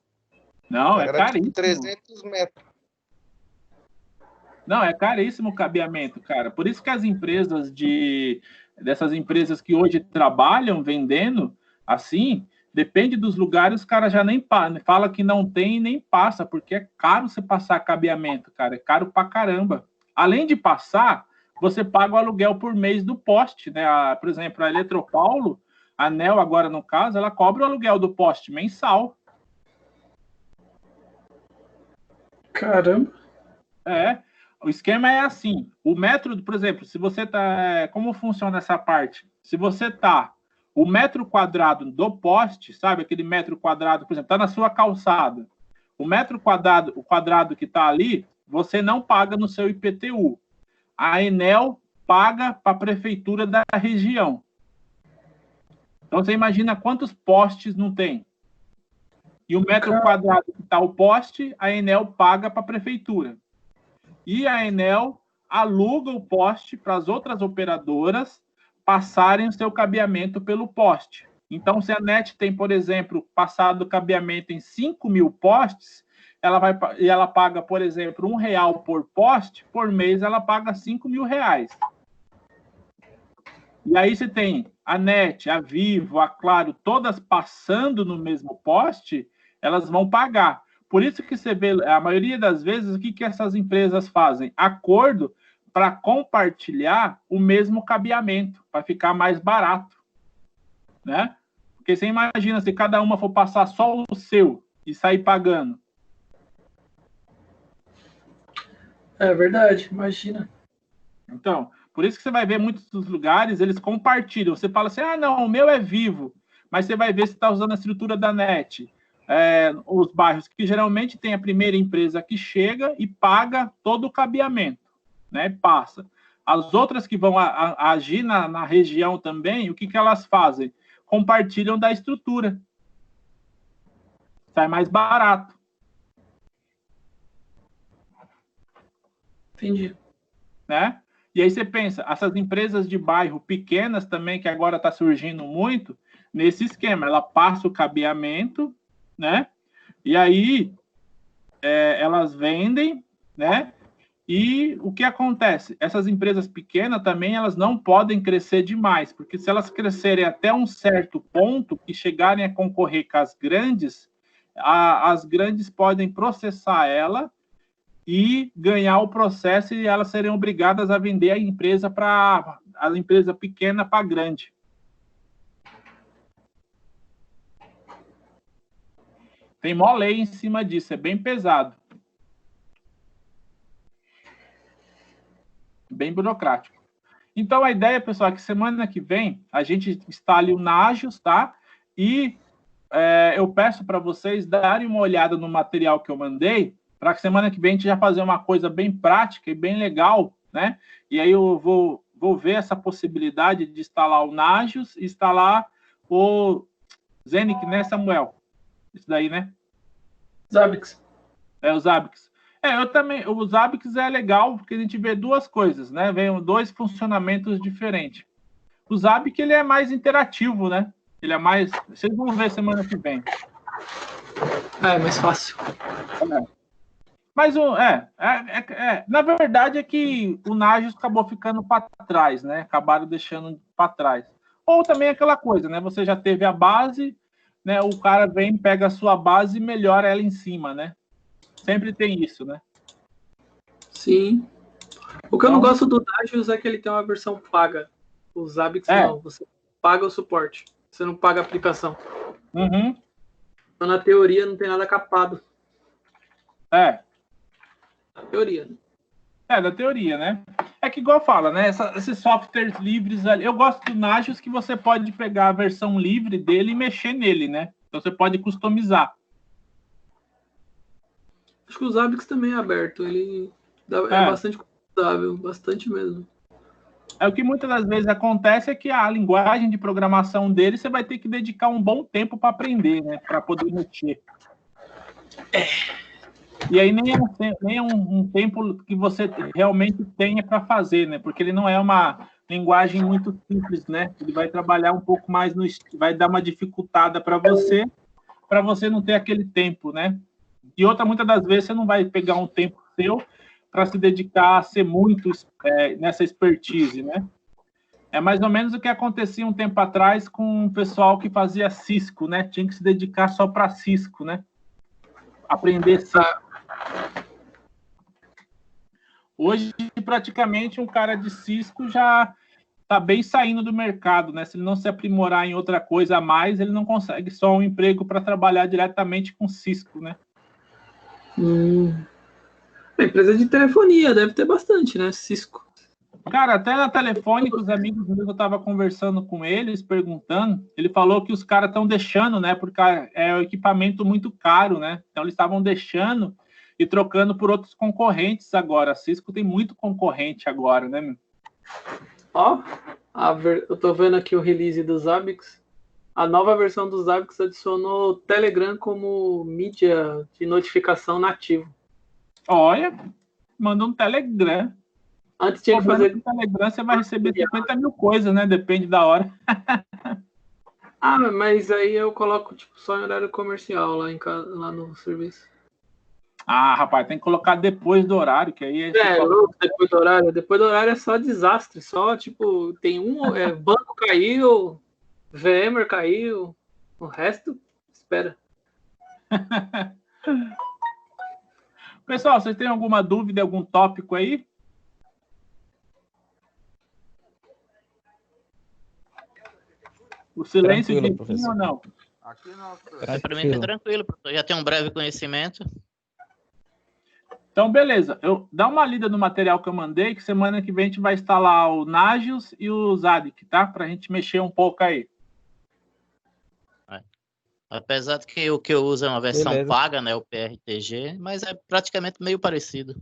Não, é era caríssimo. Tipo 300 metros. Não, é caríssimo o cabeamento, cara. Por isso que as empresas dessas empresas que hoje trabalham vendendo assim, depende dos lugares, os caras já nem fala que não tem e nem passa, porque é caro você passar cabeamento, cara. É caro pra caramba. Além de passar, você paga o aluguel por mês do poste, né? Por exemplo, a Eletropaulo, a ANEEL agora no caso, ela cobra o aluguel do poste mensal. Caramba. O esquema é assim, o metro, por exemplo, se você tá, como funciona essa parte? Se você tá, o metro quadrado do poste, sabe, aquele metro quadrado, por exemplo, tá na sua calçada, o metro quadrado, o quadrado que tá ali, você não paga no seu IPTU. A Enel paga para a prefeitura da região. Então você imagina quantos postes não tem. E o metro quadrado que está o poste, a Enel paga para a prefeitura. E a Enel aluga o poste para as outras operadoras passarem o seu cabeamento pelo poste. Então, se a NET tem, por exemplo, passado o cabeamento em 5.000 postes, ela paga, por exemplo, R$1 por poste, por mês ela paga R$5.000. E aí você tem a NET, a Vivo, a Claro, todas passando no mesmo poste, elas vão pagar. Por isso que você vê, a maioria das vezes, o que essas empresas fazem? Acordo para compartilhar o mesmo cabeamento, para ficar mais barato, né? Porque você imagina, se cada uma for passar só o seu e sair pagando. É verdade, imagina. Então, por isso que você vai ver muitos dos lugares, eles compartilham. Você fala assim, não, o meu é Vivo, mas você vai ver se está usando a estrutura da NET. Os bairros que geralmente tem a primeira empresa que chega e paga todo o cabeamento, né? Passa. As outras que vão agir na região também, o que elas fazem? Compartilham da estrutura. Sai mais barato. Entendi. Né? E aí você pensa, essas empresas de bairro pequenas também, que agora está surgindo muito, nesse esquema, ela passa o cabeamento, né? E aí elas vendem, né? E o que acontece? Essas empresas pequenas também, elas não podem crescer demais, porque se elas crescerem até um certo ponto e chegarem a concorrer com as grandes, as grandes podem processar ela e ganhar o processo e elas serem obrigadas a vender a empresa pequena para grande. Tem mó lei em cima disso, é bem pesado. Bem burocrático. Então, a ideia, pessoal, é que semana que vem a gente instale o Nagios, tá? E eu peço para vocês darem uma olhada no material que eu mandei, para que semana que vem a gente já fazer uma coisa bem prática e bem legal, né? E aí eu vou ver essa possibilidade de instalar o Nagios e instalar o Zenic, né, Samuel? Isso daí, né? Zabbix. O Zabbix. Eu também. O Zabbix é legal porque a gente vê duas coisas, né? Vem dois funcionamentos diferentes. O Zabbix, ele é mais interativo, né? Ele é mais... Vocês vão ver semana que vem. É mais fácil. Mas na verdade é que o Nagios acabou ficando para trás, né? Acabaram deixando para trás. Ou também aquela coisa, né? Você já teve a base, né? O cara vem, pega a sua base e melhora ela em cima, né? Sempre tem isso, né? Sim. O que eu não gosto do Nagios é que ele tem uma versão paga. O Zabbix não. Você paga o suporte. Você não paga a aplicação. Uhum. Então, na teoria, não tem nada capado. Na teoria, né? Da teoria, né? É que igual fala, né? Esses softwares livres ali. Eu gosto do Nagios que você pode pegar a versão livre dele e mexer nele, né? Então você pode customizar. Acho que o Zabbix também é aberto. Ele é bastante customizável, bastante mesmo. É o que muitas das vezes acontece é que a linguagem de programação dele você vai ter que dedicar um bom tempo para aprender, né? Para poder mexer. E aí nem é um tempo que você realmente tenha para fazer, né? Porque ele não é uma linguagem muito simples, né? Ele vai trabalhar um pouco mais vai dar uma dificultada para você não ter aquele tempo, né? E outra, muitas das vezes você não vai pegar um tempo seu para se dedicar a ser muito nessa expertise, né? É mais ou menos o que acontecia um tempo atrás com o pessoal que fazia Cisco, né? Tinha que se dedicar só para Cisco, né? Aprender Cisco. Hoje, praticamente, um cara de Cisco já está bem saindo do mercado, né? Se ele não se aprimorar em outra coisa a mais, ele não consegue só um emprego para trabalhar diretamente com Cisco, né? A empresa de telefonia deve ter bastante, né? Cisco. Cara, até na Telefônica, os amigos meus, eu estava conversando com eles, perguntando, ele falou que os caras estão deixando, né? Porque é um equipamento muito caro, né? Então, eles estavam deixando e trocando por outros concorrentes agora. A Cisco tem muito concorrente agora, né, meu? Ó, eu tô vendo aqui o release do Zabbix. A nova versão do Zabbix adicionou o Telegram como mídia de notificação nativo. Olha, manda um Telegram. Antes tinha que fazer... No Telegram você vai receber 50 mil coisas, né? Depende da hora. Mas aí eu coloco tipo, só em horário comercial lá, lá no serviço. Rapaz, tem que colocar depois do horário, que aí... Depois do horário. Depois do horário é só desastre. Só, tipo, tem banco caiu, VMware caiu, o resto, espera. Pessoal, vocês têm alguma dúvida, algum tópico aí? O silêncio de professor ou não? Aqui não, Para mim tá tranquilo, professor. Já tem um breve conhecimento. Então, beleza. Dá uma lida no material que eu mandei, que semana que vem a gente vai instalar o Nagios e o Zabbix, tá? Para a gente mexer um pouco aí. Apesar de que o que eu uso é uma versão paga, né? O PRTG, mas é praticamente meio parecido.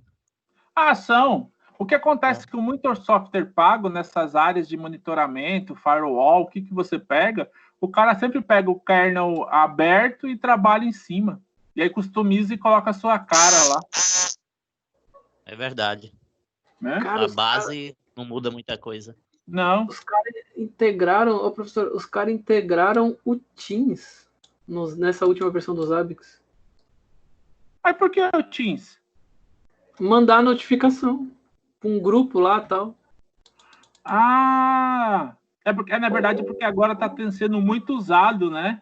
São. O que acontece com muito software pago nessas áreas de monitoramento, firewall, o que você pega? O cara sempre pega o kernel aberto e trabalha em cima. E aí customiza e coloca a sua cara lá. É verdade. Né? A base não muda muita coisa. Não. Os caras integraram, professor, o Teams nessa última versão do Zabbix. Mas por que o Teams? Mandar notificação para um grupo lá e tal. Na verdade, porque agora está sendo muito usado, né?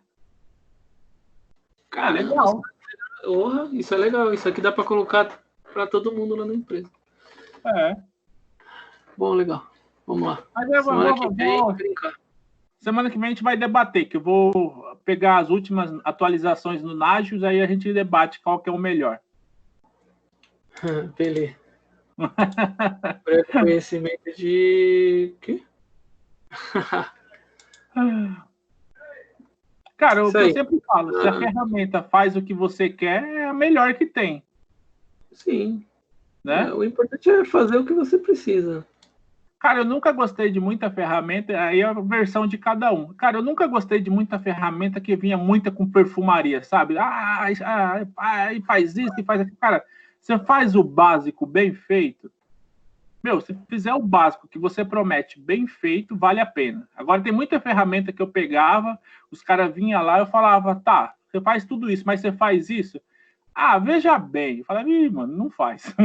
Cara, legal. Isso é legal. Isso aqui dá para colocar para todo mundo lá na empresa. Bom, legal. Vamos lá. Semana que vem a gente vai debater, que eu vou pegar as últimas atualizações no Nagios, aí a gente debate qual que é o melhor. Beleza. Breve conhecimento de... quê? Cara, o que eu sempre falo, se a ferramenta faz o que você quer, é a melhor que tem. Sim. Né? O importante é fazer o que você precisa. Cara, eu nunca gostei de muita ferramenta, aí é a versão de cada um. Cara, eu nunca gostei de muita ferramenta que vinha muita com perfumaria, sabe? Faz isso e faz aquilo. Cara, você faz o básico bem feito, se fizer o básico que você promete bem feito, vale a pena. Agora, tem muita ferramenta que eu pegava, os caras vinham lá, eu falava, tá, você faz tudo isso, mas você faz isso? Veja bem. Eu falava, mano, não faz.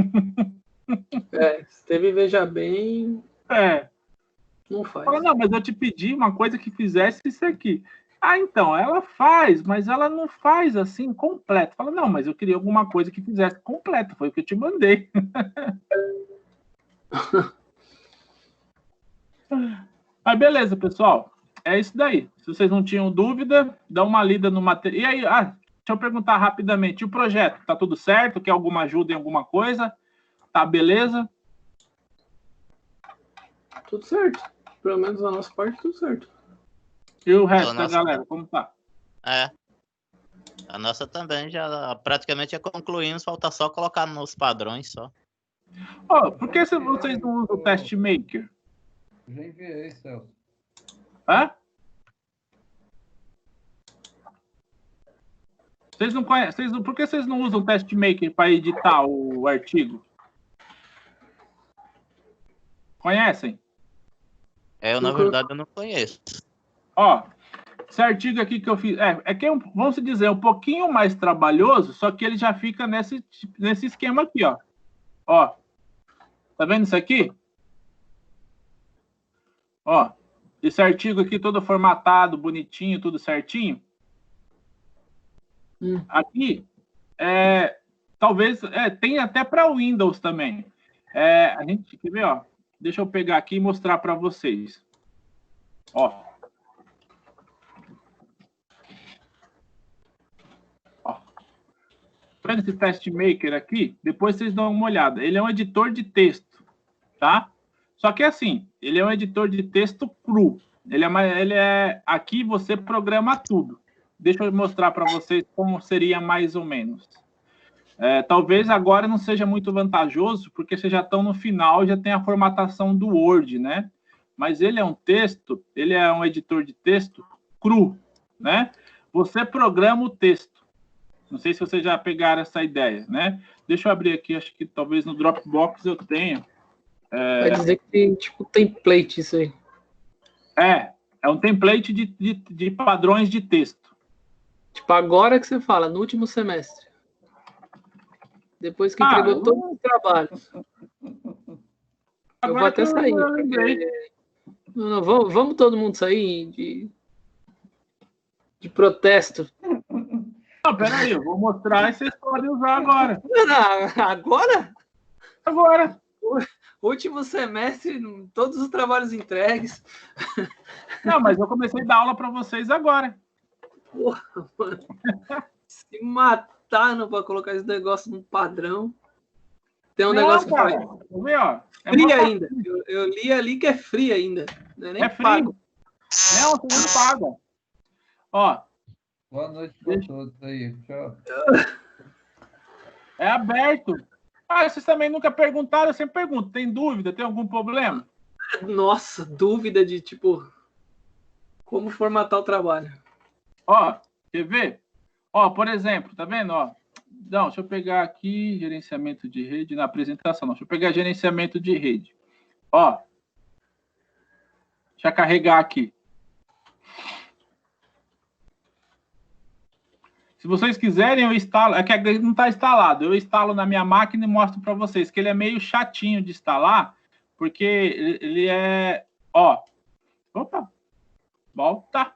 Se teve veja bem... não faz. Fala, não, mas eu te pedi uma coisa que fizesse isso aqui. Então, ela faz, mas ela não faz assim, completo. Fala, não, mas eu queria alguma coisa que fizesse completo, foi o que eu te mandei. Mas beleza, pessoal. É isso daí. Se vocês não tinham dúvida, dá uma lida no material. E aí, deixa eu perguntar rapidamente. E o projeto, tá tudo certo? Quer alguma ajuda em alguma coisa? Tá beleza? Tudo certo. Pelo menos a nossa parte, tudo certo. E o resto da galera, como tá? A nossa também já praticamente já concluímos, falta só colocar nos padrões só. Por que vocês não usam o Test Maker? Já enviei, Celso. Hã? Vocês não conhecem? Por que vocês não usam o Test Maker para editar o artigo? Conhecem? Eu, na verdade, eu não conheço. Esse artigo aqui que eu fiz, vamos dizer, um pouquinho mais trabalhoso, só que ele já fica nesse esquema aqui, ó. Tá vendo isso aqui? Esse artigo aqui todo formatado, bonitinho, tudo certinho. Aqui, talvez, tem até para Windows também. A gente, quer ver, deixa eu pegar aqui e mostrar para vocês. Vendo esse Test Maker aqui? Depois vocês dão uma olhada. Ele é um editor de texto, tá? Só que assim, ele é um editor de texto cru. Aqui você programa tudo. Deixa eu mostrar para vocês como seria mais ou menos. Talvez agora não seja muito vantajoso, porque vocês já estão no final e já tem a formatação do Word, né? Mas ele é um editor de texto cru, né? Você programa o texto. Não sei se vocês já pegaram essa ideia, né? Deixa eu abrir aqui, acho que talvez no Dropbox eu tenha. Vai dizer que tem tipo template isso aí. É um template de padrões de texto. Tipo, agora que você fala, no último semestre. Depois que entregou todos os trabalhos. Eu vou até sair. Não, vamos todo mundo sair de protesto. Não, peraí, eu vou mostrar e vocês podem usar agora. Agora? Agora. Último semestre, todos os trabalhos entregues. Não, mas eu comecei a dar aula para vocês agora. Porra, mano. Se mataram para colocar esse negócio num padrão. Tem um negócio cara, que faz. Frio ainda. Eu li ali que é frio ainda. Não é nem pago. Não, você não paga. Boa noite para todos aí. Tchau. É aberto. Vocês também nunca perguntaram, eu sempre pergunto. Tem dúvida? Tem algum problema? Nossa, dúvida de, tipo, como formatar o trabalho. Quer ver? Por exemplo, tá vendo? Não, deixa eu pegar aqui, gerenciamento de rede, na apresentação, não. Deixa eu pegar gerenciamento de rede. Deixa eu carregar aqui. Se vocês quiserem, eu instalo. É que não está instalado. Eu instalo na minha máquina e mostro para vocês que ele é meio chatinho de instalar, porque ele é. Opa! Volta!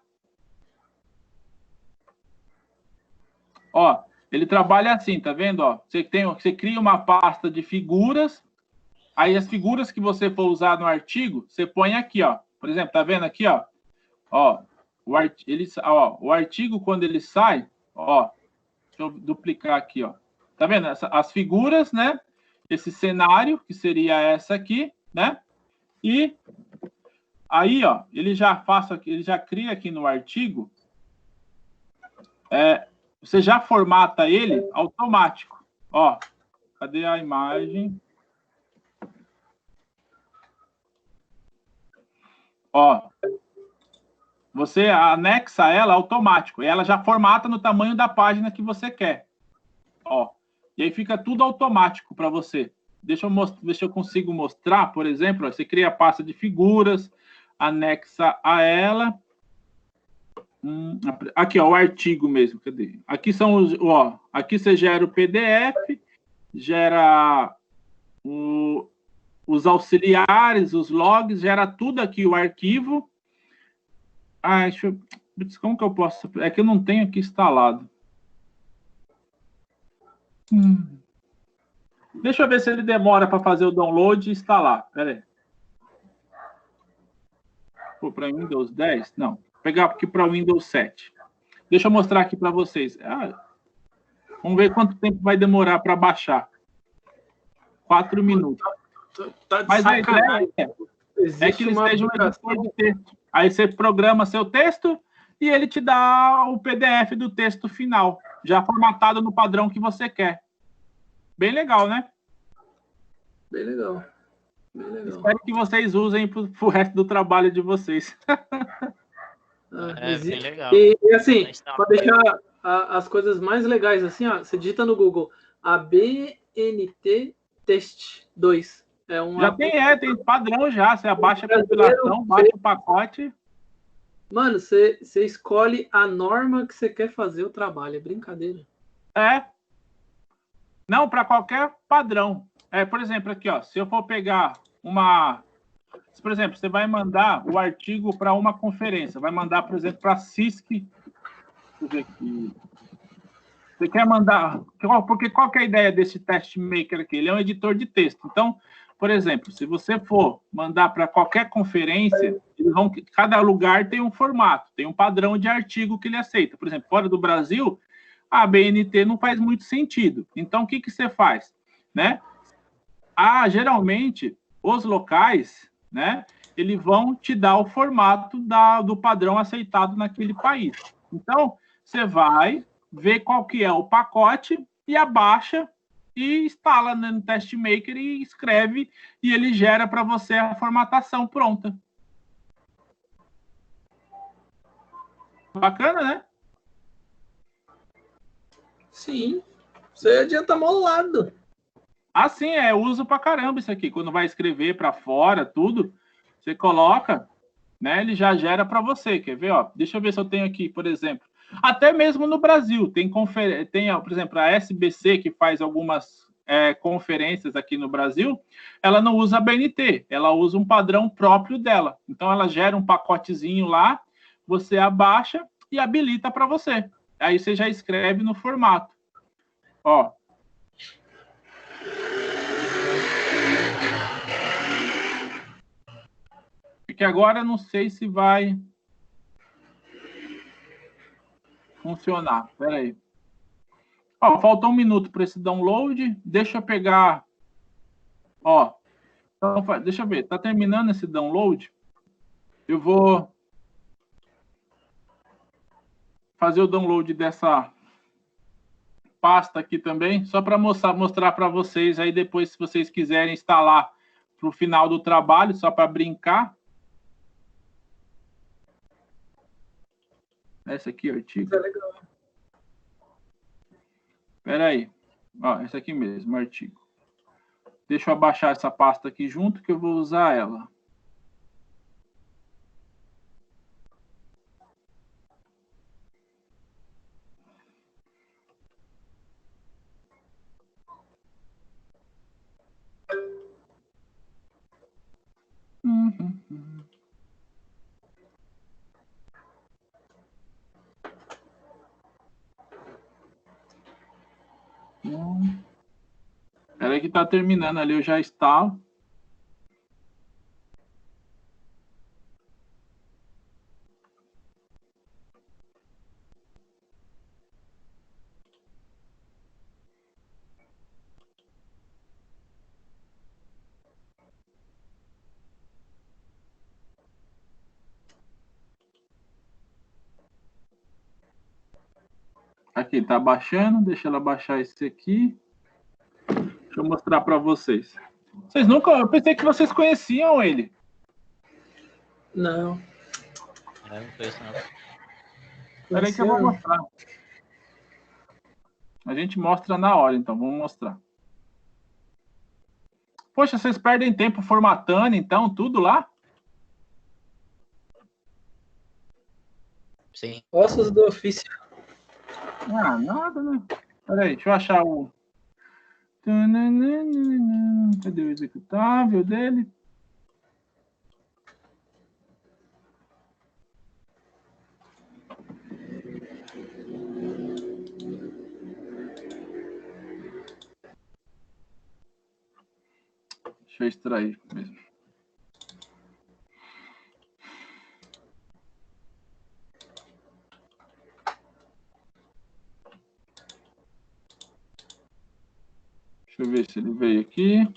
Ele trabalha assim, tá vendo? Você cria uma pasta de figuras, aí as figuras que você for usar no artigo, você põe aqui, Por exemplo, tá vendo aqui, o artigo, quando ele sai, deixa eu duplicar aqui, Tá vendo? As figuras, né? Esse cenário, que seria essa aqui, né? E aí, ele já cria aqui no artigo, você já formata ele automático. Cadê a imagem? Você anexa ela automático. E ela já formata no tamanho da página que você quer. E aí fica tudo automático para você. Deixa eu ver se eu consigo mostrar, por exemplo. Você cria a pasta de figuras, anexa a ela. Aqui, o artigo mesmo. Cadê? Aqui são os. Aqui você gera o PDF, gera os auxiliares, os logs, gera tudo aqui, o arquivo. Como que eu posso... É que eu não tenho aqui instalado. Deixa eu ver se ele demora para fazer o download e instalar. Espera aí. Para Windows 10? Não. Vou pegar aqui para Windows 7. Deixa eu mostrar aqui para vocês. Vamos ver quanto tempo vai demorar para baixar. 4 minutos. Tá de Mas sacanagem. é que ele seja um editor de texto. Aí você programa seu texto e ele te dá o PDF do texto final, já formatado no padrão que você quer. Bem legal, né? Bem legal. Bem legal. Espero que vocês usem para o resto do trabalho de vocês. Bem legal. E assim, para deixar as coisas mais legais, assim, ó, você digita no Google ABNT Test 2. Já tem padrão já. Você abaixa a compilação, baixa o pacote. Mano, você escolhe a norma que você quer fazer o trabalho. É brincadeira. Não, para qualquer padrão. Por exemplo, aqui, ó, se eu for pegar por exemplo, você vai mandar o artigo para uma conferência, vai mandar, por exemplo, para a CISC. Deixa eu ver aqui. Você quer mandar... Porque qual que é a ideia desse test maker aqui? Ele é um editor de texto. Então, por exemplo, se você for mandar para qualquer conferência, cada lugar tem um formato, tem um padrão de artigo que ele aceita. Por exemplo, fora do Brasil, a BNT não faz muito sentido. Então, o que você faz? Né? Geralmente, os locais, né, eles vão te dar o formato do padrão aceitado naquele país. Então, você vai ver qual que é o pacote e abaixa e instala no Test Maker e escreve, e ele gera para você a formatação pronta. Bacana, né? Sim. Você adianta molado. Sim, uso pra caramba isso aqui. Quando vai escrever para fora, tudo, você coloca, né? Ele já gera para você. Quer ver? Ó, deixa eu ver se eu tenho aqui, por exemplo. Até mesmo no Brasil, tem, por exemplo, a SBC, que faz algumas conferências aqui no Brasil, ela não usa a BNT, ela usa um padrão próprio dela. Então, ela gera um pacotezinho lá, você abaixa e habilita para você. Aí você já escreve no formato. Ó. Porque agora não sei se vai funcionar. Espera aí. Ó, faltou 1 minuto para esse download. Deixa eu pegar. Ó, então, deixa eu ver. Tá terminando esse download. Eu vou fazer o download dessa pasta aqui também, só para mostrar para vocês. Aí depois, se vocês quiserem instalar para o final do trabalho, só para brincar. Essa aqui, artigo. É legal. Espera aí. Ó, essa aqui mesmo, artigo. Deixa eu abaixar essa pasta aqui junto, que eu vou usar ela. Espera aí que está terminando ali, eu já instalo. Aqui, tá baixando. Deixa ela baixar esse aqui. Deixa eu mostrar para vocês. Vocês nunca... Eu pensei que vocês conheciam ele. Não. Não conheço, não. Espera aí que eu vou mostrar. A gente mostra na hora, então. Vamos mostrar. Poxa, vocês perdem tempo formatando, então, tudo lá? Sim. Ossos do ofício. Nada, né? Espera aí, deixa eu achar o... Cadê o executável dele? Deixa eu extrair mesmo. Deixa eu ver se ele veio aqui.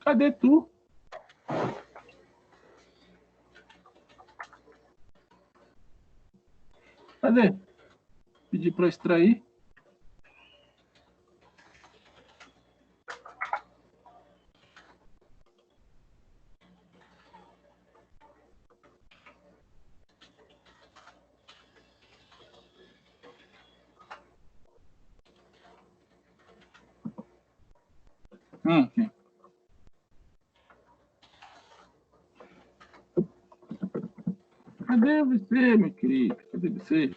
Cadê tu? Cadê? Pedi para extrair. Okay. Cadê você, meu querido? Cadê você?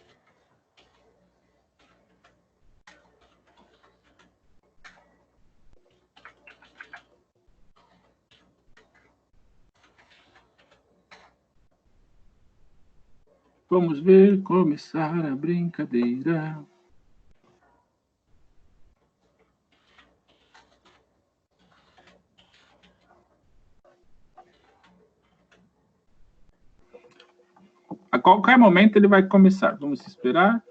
Vamos ver começar a brincadeira. A qualquer momento ele vai começar. Vamos esperar.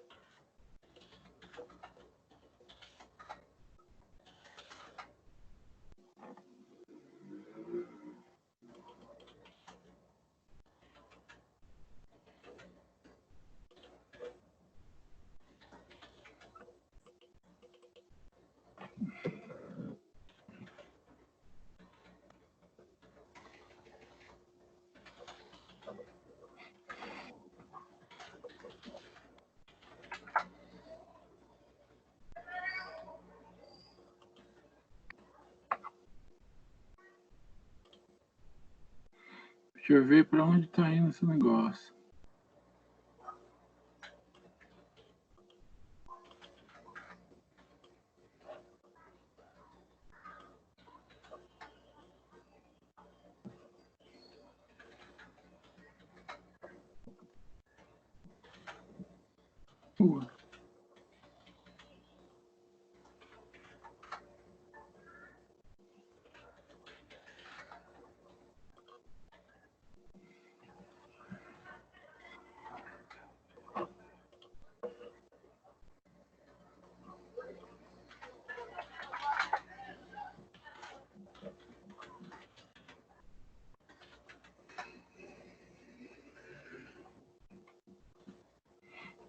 Deixa eu ver para onde está indo esse negócio.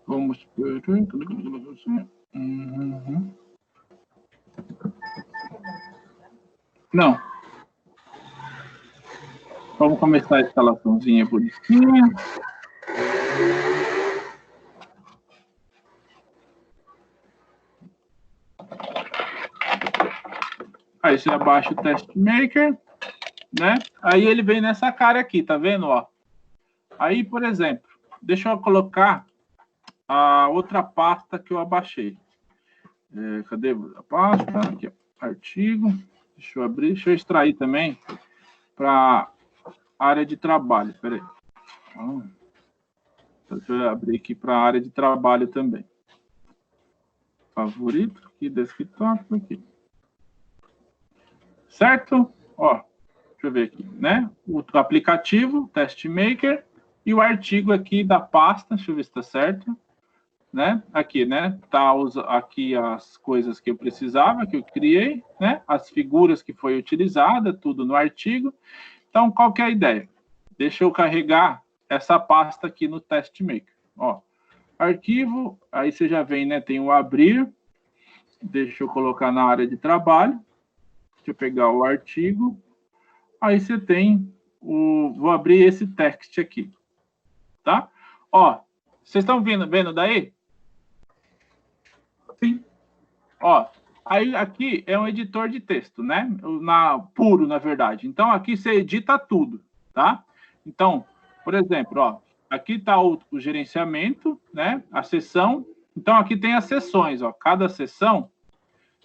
Vamos ver. Uhum. Não. Vamos começar a instalaçãozinha bonitinha. Aí você abaixa o Test Maker, né? Aí ele vem nessa cara aqui, tá vendo? Ó. Aí, por exemplo, deixa eu colocar a outra pasta que eu abaixei. Cadê a pasta? Aqui, ó. Artigo. Deixa eu abrir. Deixa eu extrair também para a área de trabalho. Espera aí. Deixa eu abrir aqui para a área de trabalho também. Favorito. Aqui, desktop. Aqui. Certo? Ó, deixa eu ver aqui, né? O aplicativo, Test Maker, e o artigo aqui da pasta. Deixa eu ver se está certo. Né? Aqui, né? Tá aqui as coisas que eu precisava, que eu criei, né? As figuras que foi utilizada, tudo no artigo. Então, qual que é a ideia? Deixa eu carregar essa pasta aqui no Test Maker. Ó, arquivo, aí você já vem, né? Tem o abrir. Deixa eu colocar na área de trabalho. Deixa eu pegar o artigo. Aí você tem o... Vou abrir esse text aqui. Tá? Ó, vocês estão vendo daí? Sim. Ó, aí aqui é um editor de texto, né? Puro, na verdade. Então, aqui você edita tudo, tá? Então, por exemplo, ó, aqui está o gerenciamento, né? A seção. Então, aqui tem as seções, ó. Cada seção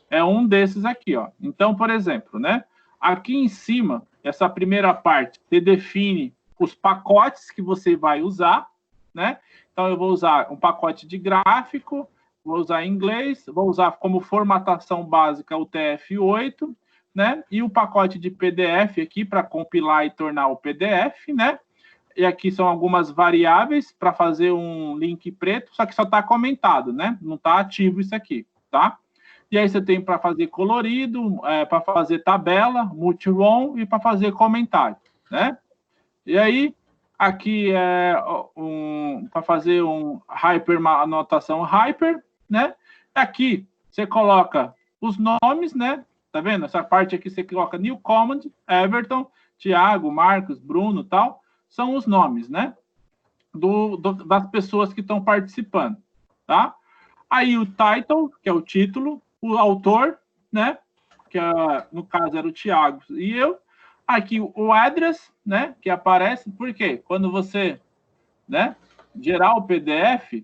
é um desses aqui, ó. Então, por exemplo, né? Aqui em cima, essa primeira parte, você define os pacotes que você vai usar, né? Então, eu vou usar um pacote de gráfico, vou usar em inglês, vou usar como formatação básica o TF8, né? E o pacote de PDF aqui para compilar e tornar o PDF, né? E aqui são algumas variáveis para fazer um link preto, só que só está comentado, né? Não está ativo isso aqui, tá? E aí você tem para fazer colorido, para fazer tabela, multi-row e para fazer comentário, né? E aí, aqui é para fazer uma anotação hyper, né? Aqui você coloca os nomes, né? Tá vendo? Essa parte aqui você coloca New Command, Everton, Thiago, Marcos, Bruno, tal. São os nomes, né? Das pessoas que estão participando, tá? Aí o title, que é o título, o autor, né? Que no caso era o Thiago e eu. Aqui o address, né? Que aparece, porque quando você, né? Gerar o PDF,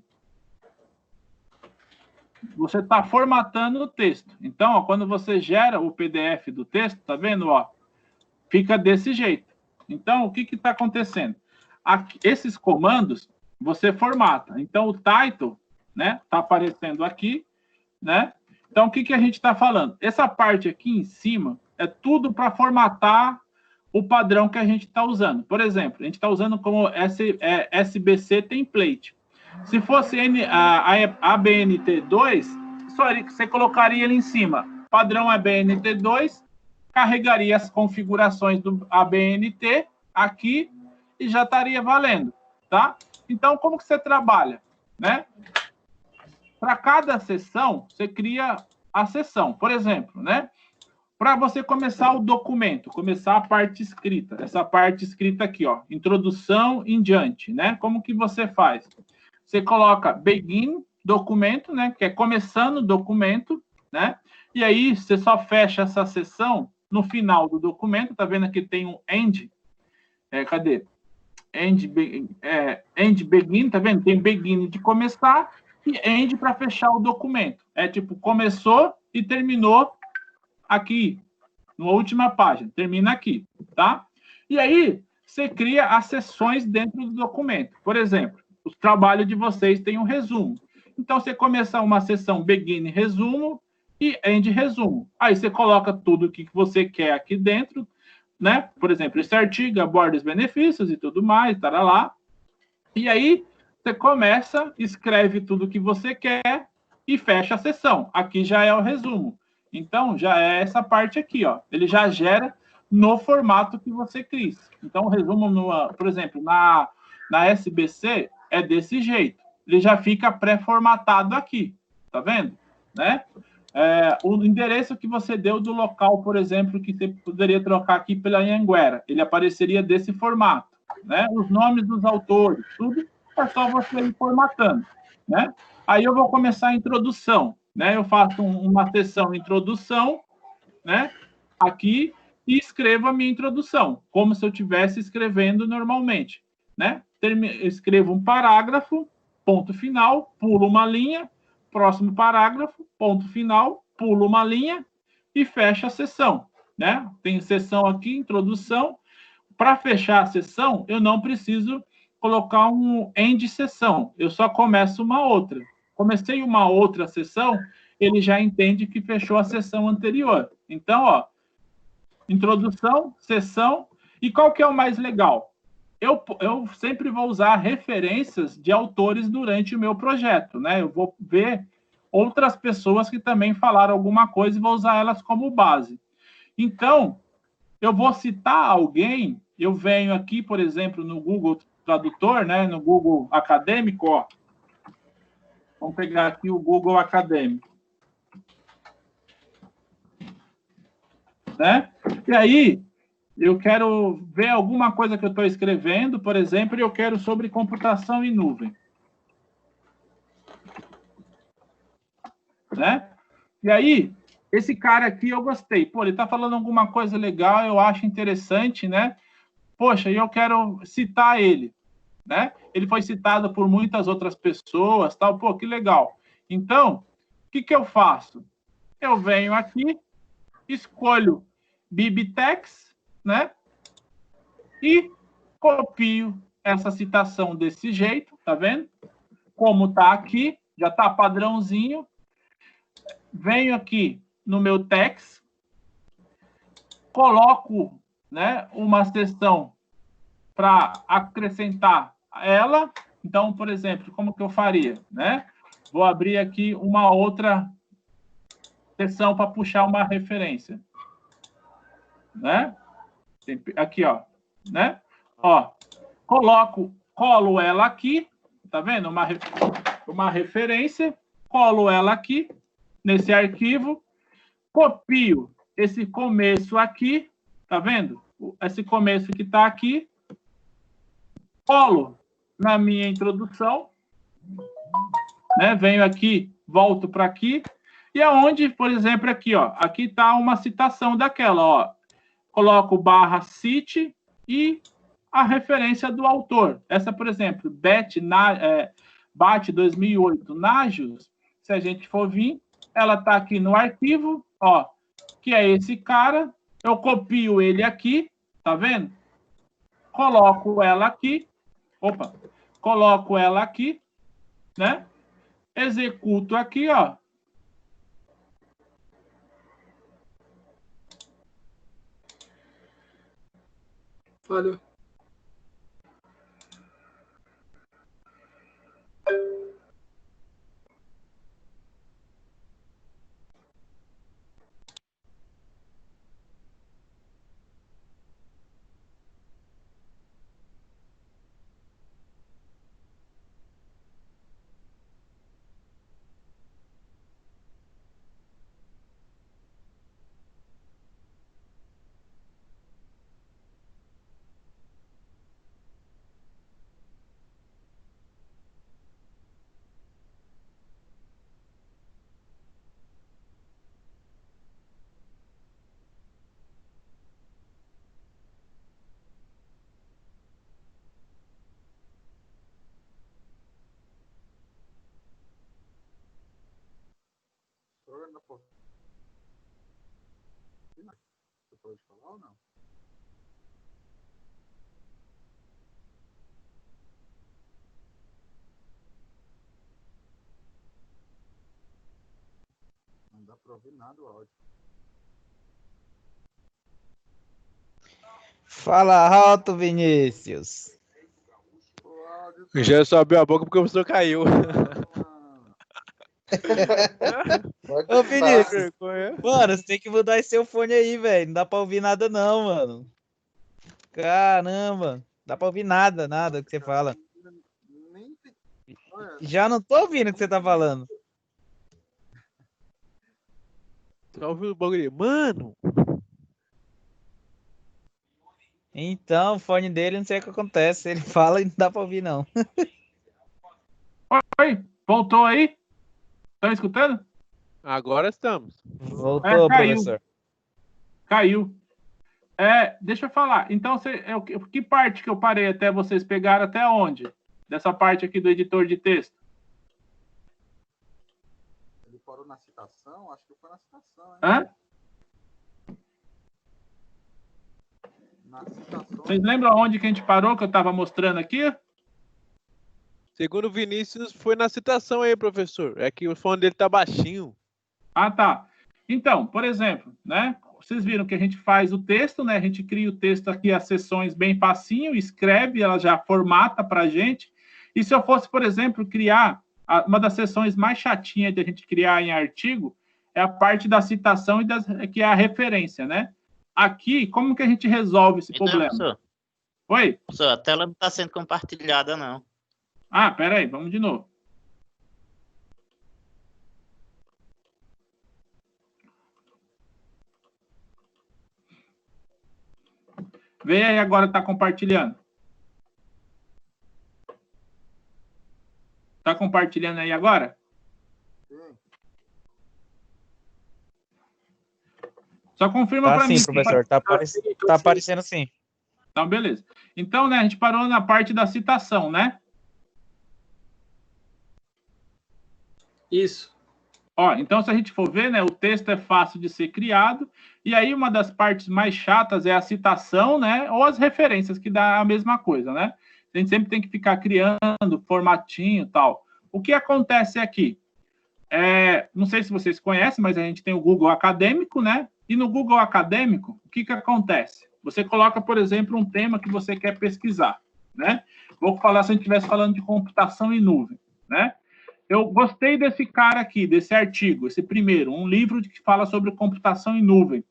você está formatando o texto. Então, ó, quando você gera o PDF do texto, tá vendo? Ó, fica desse jeito. Então, o que está acontecendo? Aqui, esses comandos, você formata. Então, o title, né? Está aparecendo aqui, né? Então, o que a gente está falando? Essa parte aqui em cima é tudo para formatar o padrão que a gente está usando. Por exemplo, a gente está usando como SBC template. Se fosse a ABNT2, você colocaria ele em cima. Padrão ABNT2, carregaria as configurações do ABNT aqui e já estaria valendo, tá? Então, como que você trabalha, né? Para cada sessão, você cria a sessão. Por exemplo, né? Para você começar o documento, começar a parte escrita, essa parte escrita aqui, ó, introdução em diante, né? Como que você faz? Você coloca begin documento, né? Que é começando o documento, né? E aí você só fecha essa sessão no final do documento. Tá vendo aqui tem um end? Cadê? End begin, tá vendo? Tem begin de começar e end para fechar o documento. É tipo, começou e terminou aqui, na última página. Termina aqui, tá? E aí, você cria as seções dentro do documento. Por exemplo, o trabalho de vocês tem um resumo. Então, você começa uma seção begin resumo e end resumo. Aí, você coloca tudo o que você quer aqui dentro, né? Por exemplo, esse artigo aborda os benefícios e tudo mais, tarará. E aí, você começa, escreve tudo o que você quer e fecha a sessão. Aqui já é o resumo. Então, já é essa parte aqui, ó. Ele já gera no formato que você quis. Então, o resumo, por exemplo, na SBC, é desse jeito. Ele já fica pré-formatado aqui. Tá vendo? Né? O endereço que você deu do local, por exemplo, que você poderia trocar aqui pela Anhanguera, ele apareceria desse formato. Né? Os nomes dos autores, tudo é só você ir formatando. Né? Aí eu vou começar a introdução. Né? Eu faço uma sessão introdução, né? Aqui, e escrevo a minha introdução, como se eu estivesse escrevendo normalmente. Né? Escrevo um parágrafo, ponto final, pulo uma linha, próximo parágrafo, ponto final, pulo uma linha e fecha a sessão. Né? Tem sessão aqui, introdução. Para fechar a sessão, eu não preciso colocar um end sessão, eu só começo uma outra. Comecei uma outra sessão, ele já entende que fechou a sessão anterior. Então, ó, introdução, sessão, e qual que é o mais legal? Eu sempre vou usar referências de autores durante o meu projeto, né? Eu vou ver outras pessoas que também falaram alguma coisa e vou usar elas como base. Então, eu vou citar alguém, eu venho aqui, por exemplo, no Google Tradutor, né? No Google Acadêmico, ó. Vamos pegar aqui o Google Acadêmico. Né? E aí, eu quero ver alguma coisa que eu estou escrevendo, por exemplo, eu quero sobre computação em nuvem. Né? E aí, esse cara aqui eu gostei. Pô, ele está falando alguma coisa legal, eu acho interessante, né? Poxa, eu quero citar ele. Né? Ele foi citado por muitas outras pessoas, tal. Pô, que legal. Então, o que eu faço? Eu venho aqui, escolho BibTeX, né? E copio essa citação desse jeito, tá vendo? Como tá aqui, já tá padrãozinho. Venho aqui no meu text, coloco, né, uma seção para acrescentar ela. Então, por exemplo, como que eu faria, né? Vou abrir aqui uma outra seção para puxar uma referência, né? Aqui, ó, né? Ó, colo ela aqui, tá vendo? Uma referência, colo ela aqui nesse arquivo, copio esse começo aqui, tá vendo? Esse começo que tá aqui, colo na minha introdução, né? Venho aqui, volto para aqui, e aonde, por exemplo, aqui, ó, aqui tá uma citação daquela, ó, coloco /cite e a referência do autor. Essa, por exemplo, BAT 2008, Nagios, se a gente for vir, ela tá aqui no arquivo, ó, que é esse cara, eu copio ele aqui, tá vendo? Coloco ela aqui, coloco ela aqui, né? Executo aqui, ó. Valeu. Você pode falar ou não? Não dá para ouvir nada o áudio. Fala alto, Vinícius. Já só abriu a boca porque o professor caiu. Ô, Vinícius, mano, você tem que mudar esse seu fone aí, velho. Não dá pra ouvir nada, não, mano. Caramba, não dá pra ouvir nada que você fala. Já não tô ouvindo o que você tá falando. Tá ouvindo o bagulho? Mano! Então, o fone dele, não sei o que acontece. Ele fala e não dá pra ouvir, não. Oi, voltou aí? Estão escutando? Agora estamos. Voltou, professor. Caiu. Deixa eu falar. Então, que parte que eu parei até vocês pegaram até onde? Dessa parte aqui do editor de texto. Ele parou na citação? Acho que foi na citação, hein? Hã? Na citação. Vocês lembram onde que a gente parou, que eu estava mostrando aqui? Segundo o Vinícius, foi na citação aí, professor. É que o fone dele tá baixinho. Ah, tá. Então, por exemplo, né? Vocês viram que a gente faz o texto, né? A gente cria o texto aqui, as seções bem facinho, escreve, ela já formata para a gente. E se eu fosse, por exemplo, criar uma das seções mais chatinhas de a gente criar em artigo, é a parte da citação que é a referência, né? Aqui, como que a gente resolve esse problema? Professor, Oi? Professor, a tela não está sendo compartilhada, não. Ah, peraí, vamos de novo. Vem aí agora, está compartilhando. Está compartilhando aí agora? Só confirma para mim. Sim, professor. Tá aparecendo sim. Então, beleza. Então, né, a gente parou na parte da citação, né? Isso. Ó, então, se a gente for ver, né, o texto é fácil de ser criado, e aí uma das partes mais chatas é a citação, né, ou as referências, que dá a mesma coisa, né? A gente sempre tem que ficar criando formatinho e tal. O que acontece aqui? Não sei se vocês conhecem, mas a gente tem o Google Acadêmico, né? E no Google Acadêmico, o que acontece? Você coloca, por exemplo, um tema que você quer pesquisar, né? Vou falar se a gente estivesse falando de computação em nuvem, né? eu gostei desse cara aqui, desse artigo, esse primeiro, um livro que fala sobre computação em nuvem.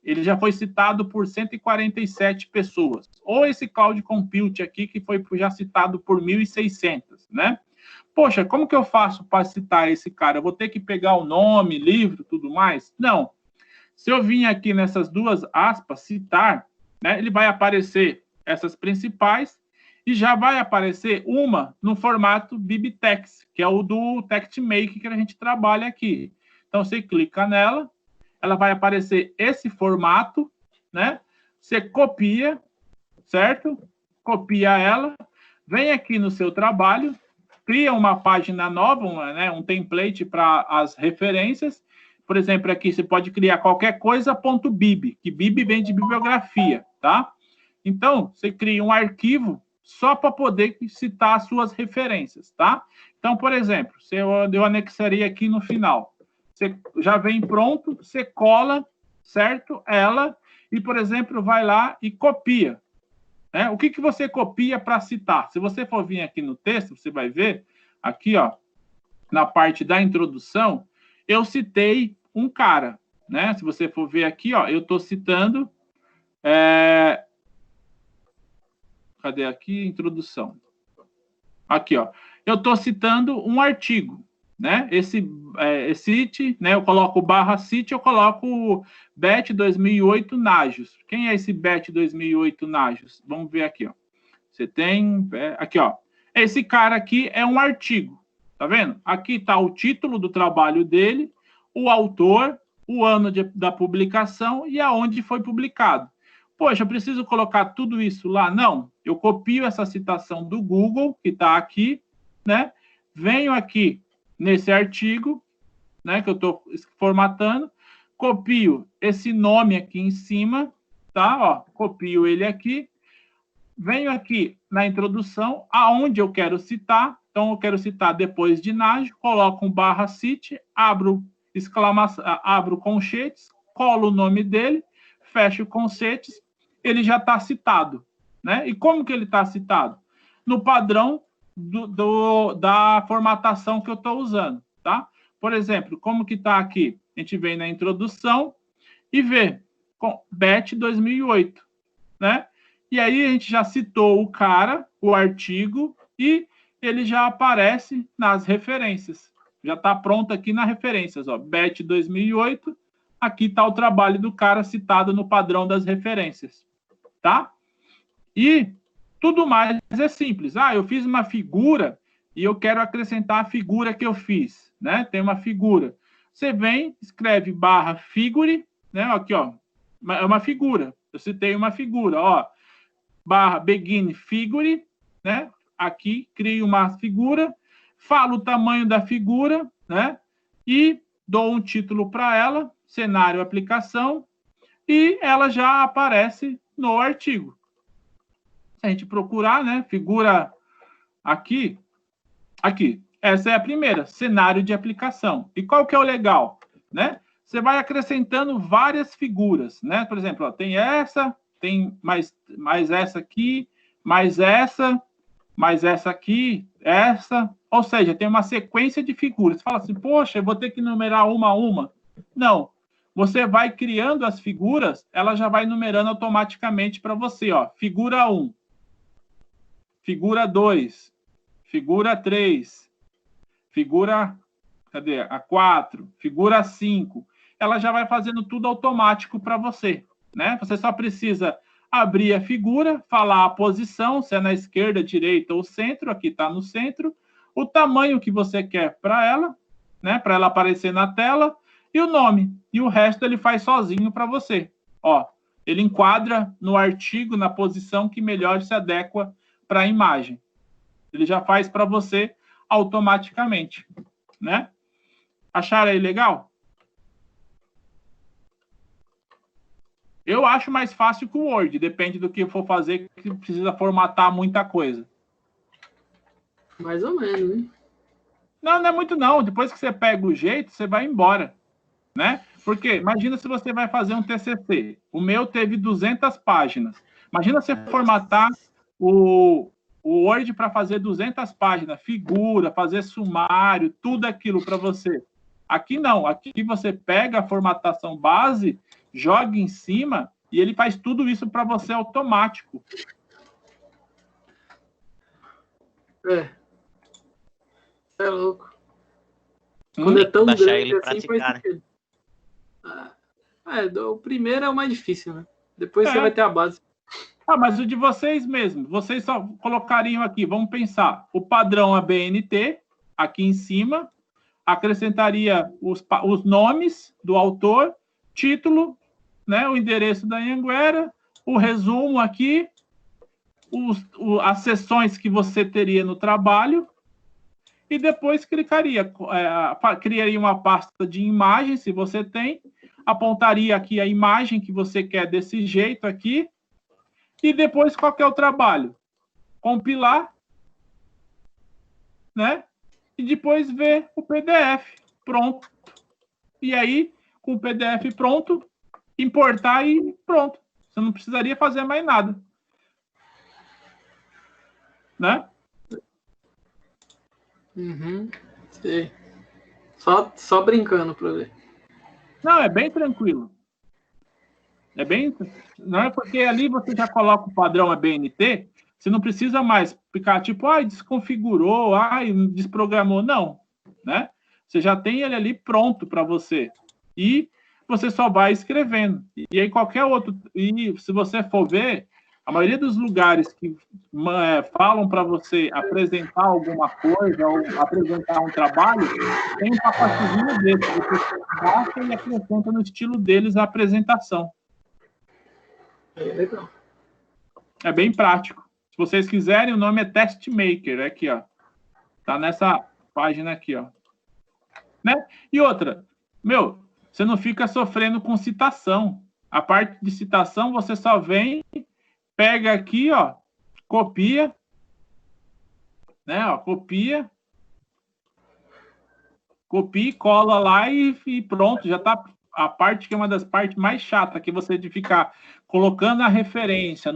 Ele já foi citado por 147 pessoas. Ou esse Cloud Compute aqui, que foi já citado por 1.600, né? Poxa, como que eu faço para citar esse cara? Eu vou ter que pegar o nome, livro, tudo mais? Não. Se eu vim aqui nessas duas aspas, citar, né, ele vai aparecer essas principais e já vai aparecer uma no formato BibTeX, que é o do TextMake que a gente trabalha aqui. Então, você clica nela, ela vai aparecer esse formato, né? Você copia, certo? Copia ela, vem aqui no seu trabalho, cria uma página nova, né? Um template para as referências. Por exemplo, aqui você pode criar qualquer coisa, .bib, que bib vem de bibliografia, tá? Então, você cria um arquivo só para poder citar as suas referências, tá? Então, por exemplo, eu anexaria aqui no final. Você já vem pronto, você cola, certo? Ela, e, por exemplo, vai lá e copia. Né? O que você copia para citar? Se você for vir aqui no texto, você vai ver, aqui, ó, na parte da introdução, eu citei um cara, né? Se você for ver aqui, ó, eu estou citando... Cadê aqui? Introdução. Aqui, ó. Eu estou citando um artigo, né? Esse CIT, né? Eu coloco /CIT, eu coloco BET 2008 Nagios. Quem é esse BET 2008 Nagios? Vamos ver aqui, ó. Você tem... aqui, ó. Esse cara aqui é um artigo, tá vendo? Aqui está o título do trabalho dele, o autor, o ano da publicação e aonde foi publicado. Poxa, eu preciso colocar tudo isso lá? Não. Eu copio essa citação do Google, que está aqui, né? Venho aqui nesse artigo, né? Que eu estou formatando, copio esse nome aqui em cima, tá? Ó, copio ele aqui, venho aqui na introdução, aonde eu quero citar. Então, eu quero citar depois de Nágio, coloco um /CIT, abro conchetes, colo o nome dele, fecho conchetes, ele já está citado, né? E como que ele está citado? No padrão da formatação que eu estou usando, tá? Por exemplo, como que está aqui? A gente vem na introdução e vê com BET 2008, né? E aí a gente já citou o cara, o artigo, e ele já aparece nas referências. Já está pronto aqui nas referências, ó. BET 2008, aqui está o trabalho do cara citado no padrão das referências, tá? E tudo mais é simples. Ah, eu fiz uma figura e eu quero acrescentar a figura que eu fiz, né? Tem uma figura. Você vem, escreve /figure, né? Aqui, ó, é uma figura. Eu citei uma figura, ó. /begin figure, né? Aqui, crio uma figura, falo o tamanho da figura, né? E dou um título para ela, cenário aplicação, e ela já aparece no artigo. Se a gente procurar, né, figura aqui, essa é a primeira, cenário de aplicação. E qual que é o legal, né? Você vai acrescentando várias figuras, né? Por exemplo, ó, tem essa, tem mais essa aqui, mais essa aqui, essa, ou seja, tem uma sequência de figuras. Você fala assim, poxa, eu vou ter que numerar uma a uma. Não. Você vai criando as figuras, ela já vai numerando automaticamente para você, ó. Figura 1, figura 2, figura 3, figura, cadê? A 4, figura 5. Ela já vai fazendo tudo automático para você, né? Você só precisa abrir a figura, falar a posição, se é na esquerda, direita ou centro, aqui está no centro, o tamanho que você quer para ela, né? Para ela aparecer na tela, e o nome. E o resto ele faz sozinho para você. Ó, ele enquadra no artigo, na posição que melhor se adequa para a imagem. Ele já faz para você automaticamente, né? Acharam aí legal? Eu acho mais fácil que o Word, depende do que for fazer, que precisa formatar muita coisa. Mais ou menos, hein? Não, não é muito não. Depois que você pega o jeito, você vai embora, né? Porque imagina se você vai fazer um TCC. O meu teve 200 páginas. Imagina você formatar o o Word para fazer 200 páginas, figura, fazer sumário, tudo aquilo para você. Aqui não, aqui você pega a formatação base, joga em cima e ele faz tudo isso para você automático. É louco. Quando é tão grande assim, faz sentido. O primeiro é o mais difícil, né? Depois você vai ter a base. Mas o de vocês mesmo, vocês só colocariam aqui, vamos pensar, o padrão ABNT, aqui em cima, acrescentaria os nomes do autor, título, né, o endereço da Anhanguera, o resumo aqui, as sessões que você teria no trabalho, e depois criaria uma pasta de imagens, se você tem, apontaria aqui a imagem que você quer desse jeito aqui, e depois qual que é o trabalho? Compilar, né? E depois ver o PDF pronto. E aí, com o PDF pronto, importar e pronto. Você não precisaria fazer mais nada. Né? Sei. Só brincando para ver. Não, é bem tranquilo. Não é porque ali você já coloca o padrão ABNT, você não precisa mais ficar tipo, desconfigurou, desprogramou. Não, né? Você já tem ele ali pronto para você. E você só vai escrevendo. E aí qualquer outro... E se você for ver, a maioria dos lugares que falam para você apresentar alguma coisa ou apresentar um trabalho, tem um pacotezinho desse. Você baixa e acrescenta no estilo deles a apresentação. Legal. É bem prático. Se vocês quiserem, o nome é TestMaker. É aqui, ó. Tá nessa página aqui, ó. Né? E outra, você não fica sofrendo com citação. A parte de citação, você só vem, pega aqui, ó, copia, né? Ó, copia e cola lá e pronto, já tá. A parte que é uma das partes mais chatas, que você de ficar colocando a referência,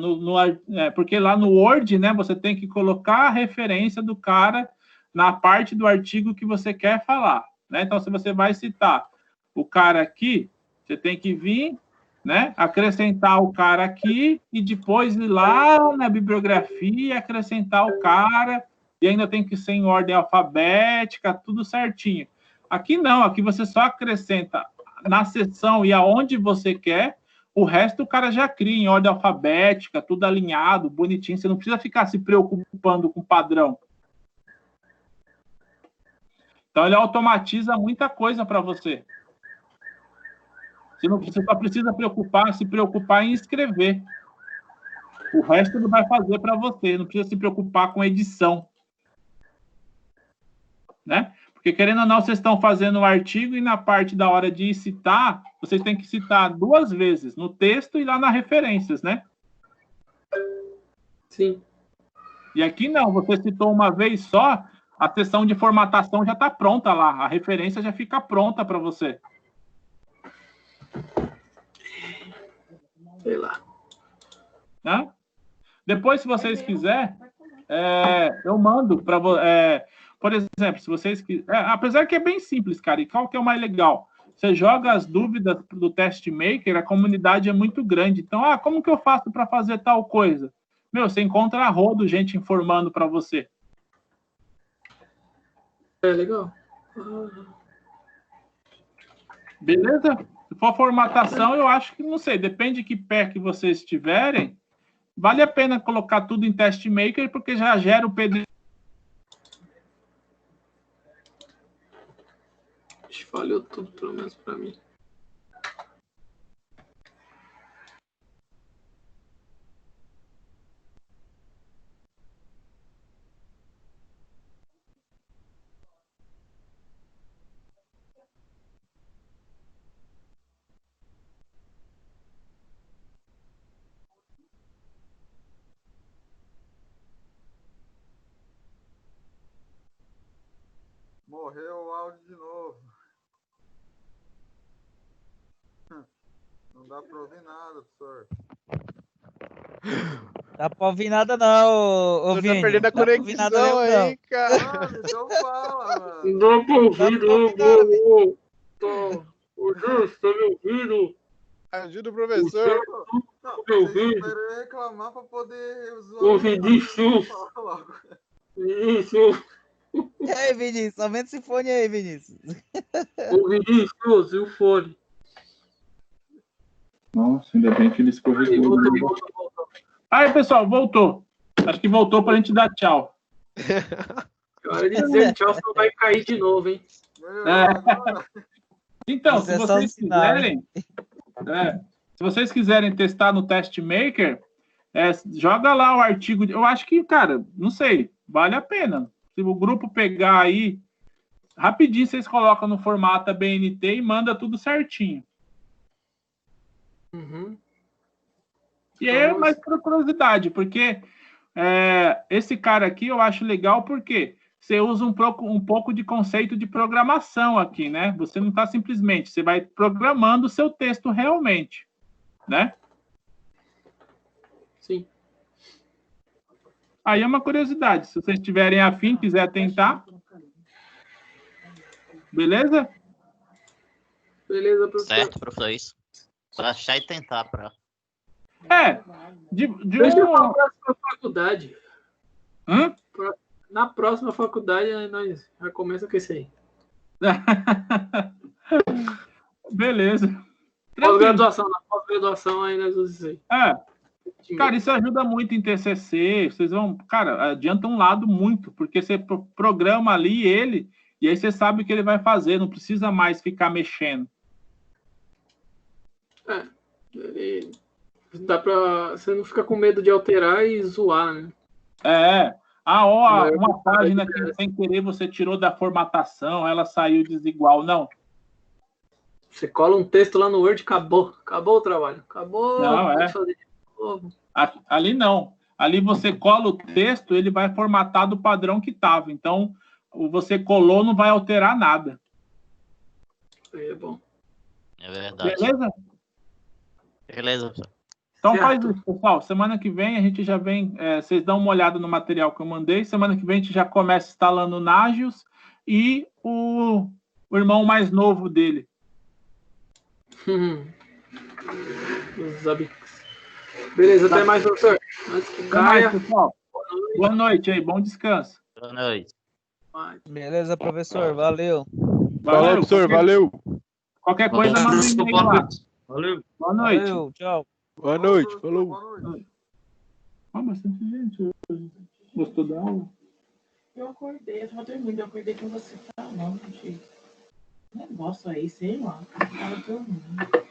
porque lá no Word, né, você tem que colocar a referência do cara na parte do artigo que você quer falar, né? Então, se você vai citar o cara aqui, você tem que vir, né, acrescentar o cara aqui e depois ir lá na bibliografia acrescentar o cara, e ainda tem que ser em ordem alfabética, tudo certinho. Aqui não, aqui você só acrescenta na seção e aonde você quer, o resto o cara já cria em ordem alfabética, tudo alinhado, bonitinho, você não precisa ficar se preocupando com o padrão. Então ele automatiza muita coisa para você. Você só precisa se preocupar em escrever. O resto ele vai fazer para você, não precisa se preocupar com edição. Né? Porque, querendo ou não, vocês estão fazendo o artigo e na parte da hora de citar, vocês têm que citar 2 vezes, no texto e lá nas referências, né? Sim. E aqui não, você citou uma vez só, a seção de formatação já está pronta lá, a referência já fica pronta para você. Sei lá. Né? Depois, se vocês quiserem, eu mando para por exemplo, se vocês quiserem... apesar que é bem simples, cara. E qual que é o mais legal? Você joga as dúvidas do TestMaker, a comunidade é muito grande. Então, como que eu faço para fazer tal coisa? Você encontra a rodo gente informando para você. É legal. Beleza? Se for formatação, eu acho que, não sei, depende de que pé que vocês estiverem, vale a pena colocar tudo em TestMaker, porque já gera o PDF. Falhou tudo, pelo menos para mim. Morreu o áudio de novo. Não dá para ouvir nada, professor. Dá pra ouvir nada não, ô Tá Vini. perdendo a conexão aí, cara. Mano, então fala, mano. Não dá pra ouvir, não. Ô, Deus, tá me ouvindo? Ajuda o professor. Não, vocês esperam eu reclamar pra poder usar. Ô, Vinícius. Vinícius. E aí, Vinícius? Aumenta esse fone aí, Vinícius. Ô, Vinícius, e o fone? Nossa, ainda bem que ele escorregou. Aí, pessoal, voltou. Acho que voltou pra gente dar tchau. Na hora de dizer tchau, você vai cair de novo, hein? Então, Isso se é só vocês um sinal, quiserem, se vocês quiserem testar no Test Maker, joga lá o artigo. Eu acho que, cara, não sei, vale a pena. Se o grupo pegar aí, rapidinho vocês colocam no formato BNT e manda tudo certinho. Uhum. E aí é mais por curiosidade, porque esse cara aqui eu acho legal porque você usa um pouco de conceito de programação aqui, né? Você não está simplesmente, você vai programando o seu texto realmente, né? Sim. Aí é uma curiosidade, se vocês tiverem afim, quiser tentar. Beleza? Beleza, professor. Certo, professor, isso. Só achar e tentar, pra... Deixa eu falar para a faculdade. Hã? Na próxima faculdade, nós já começa com isso aí. Beleza. Pós-graduação, na pós-graduação aí nós usamos isso aí. Cara, isso ajuda muito em TCC. Vocês vão, cara, adianta um lado muito, porque você programa ali ele, e aí você sabe o que ele vai fazer, não precisa mais ficar mexendo. Dá pra. Você não fica com medo de alterar e zoar, né? Uma página que sem querer você tirou da formatação, ela saiu desigual. Não. Você cola um texto lá no Word, acabou. Acabou o trabalho. Acabou. Não, fazer de novo. Ali não. Ali você cola o texto, ele vai formatar do padrão que estava. Então, você colou, não vai alterar nada. Aí é bom. É verdade. Beleza? Beleza, professor. Então faz isso, pessoal. Semana que vem a gente já vem. Vocês dão uma olhada no material que eu mandei. Semana que vem a gente já começa instalando o Nagios e o irmão mais novo dele. Os Zabbix. Beleza, até mais, professor. Antes que caia. Pessoal. Boa noite aí, bom descanso. Boa noite. Beleza, professor. Valeu. Falou, professor. Valeu. Qualquer coisa, manda um e-mail lá. Valeu. Boa noite. Valeu, tchau. Boa noite. Falou. Bastante gente. Gostou da aula? Eu acordei, eu tava dormindo, eu acordei com você falando, gente. Negócio aí, sei lá. Eu tava dormindo.